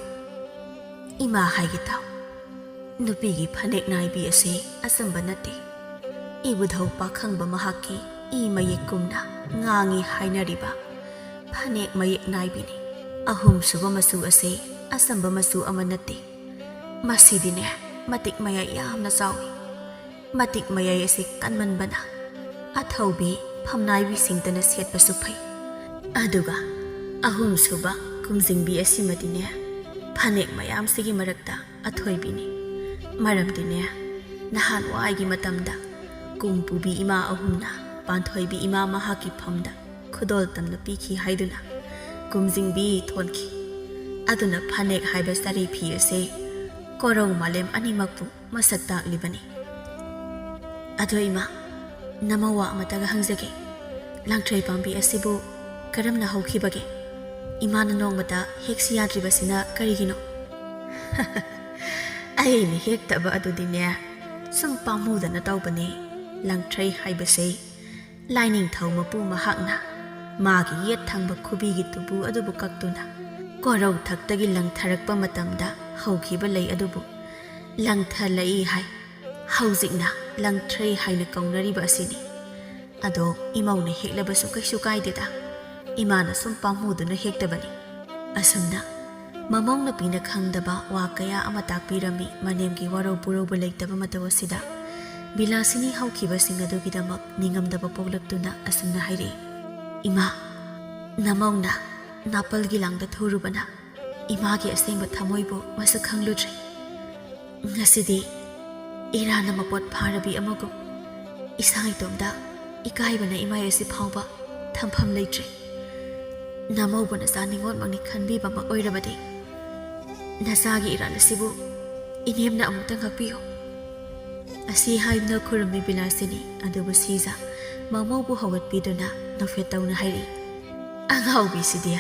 इमा हाइगे ताउ नुपीगी फनेक नाइबी असे असंबा नते ꯏꯕꯨꯙꯧ ꯄꯥꯈꯪꯕ ꯃꯍꯥꯛꯀꯤ E ꯃꯌꯦꯛꯀꯨꯝꯅ ꯉꯥꯡꯉꯤ ꯍꯥꯏꯅꯔꯤꯕ ꯐꯅꯦꯛ ꯃꯌꯦꯛ ꯅꯥꯏꯕꯤꯅꯤ꯫ ꯑꯍꯨꯝꯁꯨꯕ ꯃꯆꯨ ꯑꯁꯤ ꯑꯆꯝꯕ ꯃꯆꯨ ꯑꯃ ꯅꯠꯇꯦ, ꯃꯁꯤꯗꯤꯅꯦ ꯃꯇꯤꯛ ꯃꯌꯥꯏ ꯌꯥꯝꯅ ꯆꯥꯎꯏ꯫ ꯃꯇꯤꯛ ꯃꯌꯥꯏ ꯑꯁꯤ ꯀꯟꯃꯟꯕꯅ ꯑꯊꯧꯕꯤ ꯐꯝꯅꯥꯏꯕꯤꯁꯤꯡꯇꯅ ꯁꯦꯠꯄꯁꯨ ꯐꯩ꯫ ꯑꯗꯨꯒ ꯑꯍꯨꯝꯁꯨꯕ ꯀꯨꯝꯖꯤꯡꯕꯤ ꯑꯁꯤꯃꯗꯤꯅꯦ ꯐꯅꯦꯛ ꯃꯌꯥꯝꯁꯤꯒꯤ ꯃꯔꯛꯇ ꯑꯊꯣꯏꯕꯤꯅꯤ꯫ ꯃꯔꯝꯗꯤꯅꯦ ꯅꯍꯥꯟꯋꯥꯏꯒꯤ ꯃꯇꯝꯗ ꯀꯨꯝꯄꯨꯕꯤ ꯏꯃꯥ ꯑꯍꯨꯝꯅ ꯄꯥꯟꯊꯣꯏꯕꯤ ꯏꯃꯥ ꯃꯍꯥꯛꯀꯤ ꯐꯝꯗ ꯈꯨꯗꯣꯜ ꯇꯝꯅ ꯄꯤꯈꯤ ꯍꯥꯏꯗꯨꯅ ꯀꯨꯝꯖꯤꯡꯕꯤ ꯊꯣꯟꯈꯤ꯫ ꯑꯗꯨꯅ ꯐꯅꯦꯛ ꯍꯥꯏꯕ ꯆꯔꯤ ꯐꯤ ꯑꯁꯤ ꯀꯣꯔꯧ ꯃꯥꯂꯦꯝ ꯑꯅꯤꯃꯛꯄꯨ ꯃꯁꯛ ꯇꯥꯛꯂꯤꯕꯅꯤ꯫ ꯑꯗꯣ ꯏꯃꯥ, ꯅꯃꯧꯋꯥ ꯑꯃꯇꯒ ꯍꯪꯖꯒꯦ, ꯂꯥꯡꯊ꯭ꯔꯩ ꯄꯥꯝꯕꯤ ꯑꯁꯤꯕꯨ ꯀꯔꯝꯅ ꯍꯧꯈꯤꯕꯒꯦ? ꯏꯃꯥꯅ ꯅꯣꯡꯃꯇ ꯍꯦꯛꯁꯤ ꯌꯥꯗ꯭ꯔꯤꯕꯁꯤꯅ ꯀꯔꯤꯒꯤꯅꯣ? ꯑꯩꯅ ꯍꯦꯛꯇꯕ ꯑꯗꯨꯗꯤꯅꯦ ꯁꯨꯝ ꯄꯥꯝꯃꯨꯗꯅ ꯇꯧꯕꯅꯦ꯫ ꯂꯥꯡꯊ꯭ꯔꯩ ꯍꯥꯏꯕꯁꯦ ꯂꯥꯏꯅꯤꯡꯊꯧ ꯃꯄꯨ ꯃꯍꯥꯛꯅ ꯃꯥꯒꯤ ꯌꯦꯠ ꯊꯪꯕ ꯈꯨꯕꯤꯒꯤ ꯇꯨꯕꯨ ꯑꯗꯨꯕꯨ ꯀꯛꯇꯨꯅ ꯀꯣꯔꯧ ꯊꯛꯇꯒꯤ ꯂꯪꯊꯔꯛꯄ ꯃꯇꯝꯗ ꯍꯧꯈꯤꯕ ꯂꯩ ꯑꯗꯨꯕꯨ ꯂꯪꯊꯂꯛꯏ ꯍꯥꯏ꯫ ꯍꯧꯖꯤꯛꯅ ꯂꯪꯊ꯭ꯔꯩ ꯍꯥꯏꯅ ꯀꯧꯅꯔꯤꯕ ꯑꯁꯤꯅꯤ꯫ ꯑꯗꯣ ꯏꯃꯧꯅ ꯍꯦꯛꯂꯕꯁꯨ ꯀꯩꯁꯨ ꯀꯥꯏꯗꯦꯗ, ꯏꯃꯥꯅ ꯁꯨꯝ ꯄꯥꯝꯃꯨꯗꯨꯅ ꯍꯦꯛꯇꯕꯅꯤ꯫ ꯑꯁꯨꯝꯅ ꯃꯃꯧ ꯅꯨꯄꯤꯅ ꯈꯪꯗꯕ ꯋꯥ ꯀꯌꯥ ꯑꯃ ꯇꯥꯛꯄꯤꯔꯝꯃꯤ ꯃꯅꯦꯝꯒꯤ ꯋꯥꯔꯧ ꯄꯨꯔꯧꯕ ꯂꯩꯇꯕ ꯃꯇꯧ ꯑꯁꯤꯗ ꯕꯤꯂꯥꯁꯤꯅꯤ ꯍꯧꯈꯤꯕꯁꯤꯡ ꯑꯗꯨꯒꯤꯗꯃꯛ ꯅꯤꯡꯉꯝꯗꯕ ꯄꯣꯛꯂꯛꯇꯨꯅ ꯑꯁꯨꯝꯅ ꯍꯥꯏꯔꯛꯏ: ꯏꯃꯥ, ꯅꯃꯧꯅ ꯅꯥꯄꯜꯒꯤ ꯂꯥꯡꯗ ꯊꯨꯔꯨꯕꯅ ꯏꯃꯥꯒꯤ ꯑꯁꯦꯡꯕ ꯊꯃꯣꯏꯕꯨ ꯃꯁꯛ ꯈꯪꯂꯨꯗ꯭ꯔꯦ꯫ ꯉꯁꯤꯗꯤ ꯏꯔꯥꯟꯅ ꯃꯄꯣꯠ ꯐꯥꯔꯕꯤ ꯑꯃꯒꯨꯝ ꯏꯁꯥ ꯏꯇꯣꯝꯗ ꯏꯀꯥꯏꯕꯅ ꯏꯃꯥꯏ ꯑꯁꯤ ꯐꯥꯎꯕ ꯊꯝꯐꯝ ꯂꯩꯇ꯭ꯔꯦ꯫ ꯅꯃꯧꯕꯨ ꯅꯆꯥ ꯅꯤꯡꯉꯣꯜꯃꯛꯅꯤ ꯈꯟꯕꯤꯕꯃꯛ ꯑꯣꯏꯔꯕꯗꯤ ꯅꯆꯥꯒꯤ ꯏꯔꯥꯟ ꯑꯁꯤꯕꯨ ꯏꯅꯦꯝꯅ ꯑꯃꯨꯛꯇ ꯉꯥꯛꯄꯤꯌꯨ꯫ ꯑꯁꯤ ꯍꯥꯏꯗꯨꯅ ꯈꯨꯔꯨꯝꯃꯤ ꯕꯤꯂꯥꯁꯤꯅꯤ꯫ ꯑꯗꯨꯕꯨ ꯁꯤꯖ ꯃꯃꯧꯕꯨ ꯍꯧꯒꯠꯄꯤꯗꯨꯅ ꯅꯣꯛꯐꯦꯠ ꯇꯧꯅ ꯍꯥꯏꯔꯛꯏ: ꯑꯉꯥꯎꯕꯤꯁꯤꯗꯤ,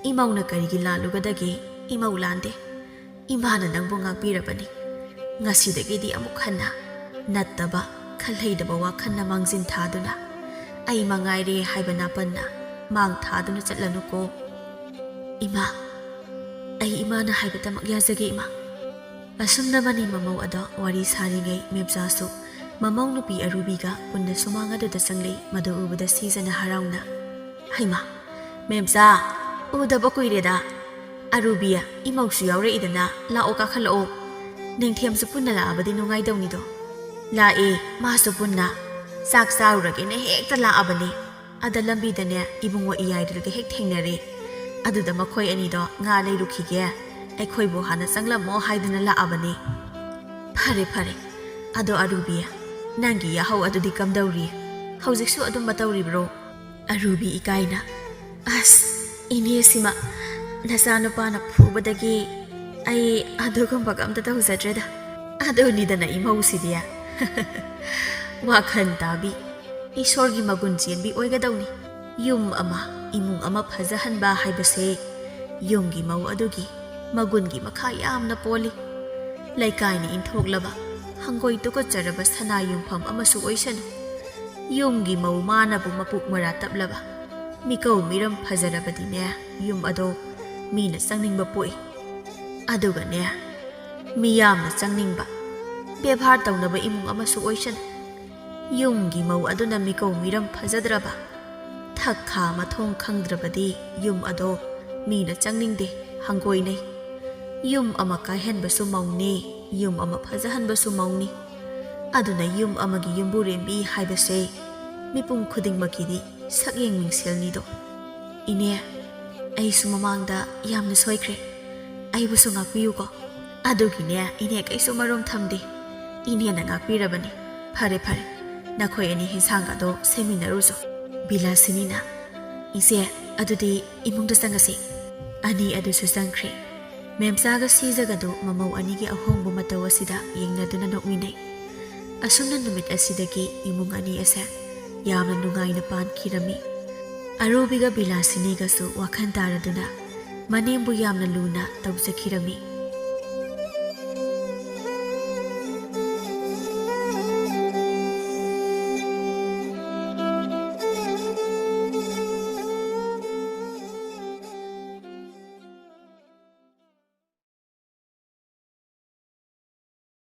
ꯏꯃꯧꯅ ꯀꯔꯤꯒꯤ ꯂꯥꯜꯂꯨꯒꯗꯒꯦ? ꯏꯃꯧ ꯂꯥꯟꯗꯦ, ꯏꯃꯥꯅ ꯅꯪꯕꯨ ꯉꯥꯛꯄꯤꯔꯕꯅꯤ꯫ ꯉꯁꯤꯗꯒꯤꯗꯤ ꯑꯃꯨꯛ ꯍꯟꯅ ꯅꯠꯇꯕ ꯈꯜꯍꯩꯗꯕ ꯋꯥꯈꯜꯅ ꯃꯥꯡꯖꯤꯟ ꯊꯥꯗꯨꯅ ꯑꯩ ꯃꯉꯥꯏꯔꯦ ꯍꯥꯏꯕ ꯅꯥꯄꯟꯅ ꯃꯥꯡ ꯊꯥꯗꯨꯅ ꯆꯠꯂꯅꯨꯀꯣ꯫ ꯏꯃꯥ, ꯑꯩ ꯏꯃꯥꯅ ꯍꯥꯏꯕꯇꯃꯛ ꯌꯥꯖꯒꯦ ꯏꯃꯥ꯫ ꯑꯁꯨꯝꯅꯃꯅꯤ ꯃꯃꯧ ꯑꯗꯣ ꯋꯥꯔꯤ ꯁꯥꯔꯤꯉꯩ ꯃꯦꯝꯆꯥꯁꯨ ꯃꯃꯧ ꯅꯨꯄꯤ ꯑꯔꯨꯕꯤꯒ ꯄꯨꯟꯅ ꯁꯨꯃꯥꯡ ꯑꯗꯨꯗ ꯆꯪꯂꯛꯏ꯫ ꯃꯗꯨ ꯎꯕꯗ ꯁꯤꯖꯅ ꯍꯔꯥꯎꯅ: ꯍꯩꯃꯥ, ꯃꯦꯝꯆꯥ, ꯎꯗꯕ ꯀꯨꯏꯔꯦꯗ꯫ ꯑꯔꯨꯕꯤ, ꯏꯃꯧꯁꯨ ꯌꯥꯎꯔꯛꯏꯗꯅ, ꯂꯥꯛꯑꯣ ꯀꯥꯈꯠꯂꯛꯑꯣ꯫ ꯅꯤꯡꯊꯦꯝꯁꯨ ꯄꯨꯟꯅ ꯂꯥꯛꯑꯕꯗꯤ ꯅꯨꯡꯉꯥꯏꯗꯧꯅꯤꯗꯣ꯫ ꯂꯥꯛꯑꯦ, ꯃꯥꯁꯨ ꯄꯨꯟꯅ ꯆꯥꯛ ꯆꯥꯔꯨꯔꯒꯦꯅ ꯍꯦꯛꯇ ꯂꯥꯛꯑꯕꯅꯤ꯫ ꯑꯗ ꯂꯝꯕꯤꯗꯅꯦ ꯏꯕꯨꯡꯉꯣ ꯏꯌꯥꯏꯗꯨꯒ ꯍꯦꯛ ꯊꯦꯡꯅꯔꯦ꯫ ꯑꯗꯨꯗ ꯃꯈꯣꯏ ꯑꯅꯤꯗꯣ ꯉꯥ ꯂꯩꯔꯨꯈꯤꯒꯦ, ꯑꯩꯈꯣꯏꯕꯨ ꯍꯥꯟꯅ ꯆꯪꯂꯝꯃꯣ ꯍꯥꯏꯗꯨꯅ ꯂꯥꯛꯑꯕꯅꯤ꯫ ꯐꯔꯦ ꯐꯔꯦ, ꯑꯗꯣ ꯑꯔꯨꯕꯤ, ꯅꯪꯒꯤ ꯌꯥꯍꯧ ꯑꯗꯨꯗꯤ ꯀꯝꯗꯧꯔꯤ? ꯍꯧꯖꯤꯛꯁꯨ ꯑꯗꯨꯝꯕ ꯇꯧꯔꯤꯕ꯭ꯔꯣ? ꯑꯔꯨꯕꯤ ꯏꯀꯥꯏꯅ: ꯑꯁ ꯏꯅꯦꯁꯤꯃ, ꯅꯆꯥꯅꯨꯄꯥꯅ ꯐꯨꯕꯗꯒꯤ ꯑꯩ ꯑꯗꯨꯒꯨꯝꯕꯒ ꯑꯝꯇ ꯇꯧꯖꯗ꯭ꯔꯦꯗ꯫ ꯑꯗꯨꯅꯤꯗꯅ ꯏꯃꯧꯁꯤꯗꯤ꯫ ꯋꯥꯈꯜ ꯇꯥꯕꯤ, ꯏꯁꯣꯔꯒꯤ ꯃꯒꯨꯟ ꯆꯦꯟꯕꯤ ꯑꯣꯏꯒꯗꯧꯅꯤ꯫ ꯌꯨꯝ ꯑꯃ ꯏꯃꯨꯡ ꯑꯃ ꯐꯖꯍꯟꯕ ꯍꯥꯏꯕꯁꯦ ꯌꯨꯝꯒꯤ ꯃꯧ ꯑꯗꯨꯒꯤ ꯃꯒꯨꯟꯒꯤ ꯃꯈꯥ ꯌꯥꯝꯅ ꯄꯣꯜꯂꯤ꯫ ꯂꯩꯀꯥꯏꯅ ꯏꯟꯊꯣꯛꯂꯕ ꯍꯪꯒꯣꯏ ꯇꯨꯀꯠꯆꯔꯕ ꯁꯅꯥ ꯌꯨꯝꯐꯝ ꯑꯃꯁꯨ ꯑꯣꯏꯁꯅꯨ, ꯌꯨꯝꯒꯤ ꯃꯧ ꯃꯥꯅꯕꯨ ꯃꯄꯨꯛ ꯃꯔꯥ ꯇꯞꯂꯕ ꯃꯤꯀꯧ ꯃꯤꯔꯝ ꯐꯖꯔꯕꯗꯤꯅꯦ ꯌꯨꯝ ꯑꯗꯣ ꯃꯤꯅ ꯆꯪꯅꯤꯡꯕ ꯄꯣꯛꯏ꯫ ꯑꯗꯨꯒꯅꯦ ꯃꯤꯌꯥꯝꯅ ꯆꯪꯅꯤꯡꯕ ꯕꯦꯚꯥꯔ ꯇꯧꯅꯕ ꯏꯃꯨꯡ ꯑꯃꯁꯨ ꯑꯣꯏꯁꯅꯨ, ꯌꯨꯝꯒꯤ ꯃꯧ ꯑꯗꯨꯅ ꯃꯤꯀꯧ ꯃꯤꯔꯝ ꯐꯖꯗ꯭ꯔꯕ, ꯊꯛꯈꯥ ꯃꯊꯣꯡ ꯈꯪꯗ꯭ꯔꯕꯗꯤ ꯌꯨꯝ ꯑꯗꯣ ꯃꯤꯅ ꯆꯪꯅꯤꯡꯗꯦ, ꯍꯪꯒꯣꯏꯅꯩ꯫ ꯌꯨꯝ ꯑꯃ ꯀꯥꯏꯍꯟꯕꯁꯨ ꯃꯧꯅꯤ, ꯌꯨꯝ ꯑꯃ ꯐꯖꯍꯟꯕꯁꯨ ꯃꯧꯅꯤ꯫ ꯑꯗꯨꯅ ꯌꯨꯝ ꯑꯃꯒꯤ ꯌꯨꯝꯕꯨꯔꯦꯝꯕꯤ ꯍꯥꯏꯕꯁꯦ ꯃꯤꯄꯨꯝ ꯈꯨꯗꯤꯡꯃꯛꯀꯤꯗꯤ ꯁꯛꯌꯦꯡ ꯃꯤꯡꯁꯦꯜꯅꯤꯗꯣ꯫ ꯏꯅꯦ, ꯑꯩꯁꯨ ꯃꯃꯥꯡꯗ ꯌꯥꯝꯅ ꯁꯣꯏꯈ꯭ꯔꯦ, ꯑꯩꯕꯨꯁꯨ ꯉꯥꯛꯄꯤꯌꯨꯀꯣ꯫ ꯑꯗꯨꯒꯤꯅꯦ ꯏꯅꯦ ꯀꯩꯁꯨ ꯃꯔꯣꯝ ꯊꯝꯗꯦ, ꯏꯅꯦꯅ ꯉꯥꯛꯄꯤꯔꯕꯅꯤ꯫ ꯐꯔꯦ ꯐꯔꯦ, ꯅꯈꯣꯏ ꯑꯅꯤ ꯍꯦꯟꯁꯥꯡꯒꯗꯣ ꯁꯦꯝꯃꯤꯟꯅꯔꯨꯆꯣ꯫ ꯕꯤꯂꯥꯁꯤꯅꯤꯅ: ꯏꯆꯦ, ꯑꯗꯨꯗꯤ ꯏꯃꯨꯡꯗ ꯆꯪꯉꯁꯤ꯫ ꯑꯅꯤ ꯑꯗꯨꯁꯨ ꯆꯪꯈ꯭ꯔꯦ꯫ ꯃꯦꯝꯆꯥꯒ ꯁꯤꯖꯒꯗꯨ ꯃꯃꯧ ꯑꯅꯤꯒꯤ ꯑꯍꯣꯡꯕ ꯃꯇꯧ ꯑꯁꯤꯗ ꯌꯦꯡꯅꯗꯨꯅ ꯅꯣꯛꯃꯤꯟꯅꯩ꯫ ꯑꯁꯨꯝꯅ ꯅꯨꯃꯤꯠ ꯑꯁꯤꯗꯒꯤ ꯏꯃꯨꯡ ꯑꯅꯤ ꯑꯁꯦ ꯌꯥꯝꯅ ꯅꯨꯡꯉꯥꯏꯅ ꯄꯥꯟꯈꯤꯔꯝꯃꯤ꯫ ꯑꯔꯨꯕꯤꯒ ꯕꯤꯂꯥꯁꯤꯅꯤꯒꯁꯨ ꯋꯥꯈꯜ ꯇꯥꯔꯗꯨꯅ ꯃꯅꯦꯝꯕꯨ ꯌꯥꯝꯅ ꯂꯨꯅ ꯇꯧꯖꯈꯤꯔꯝꯃꯤ꯫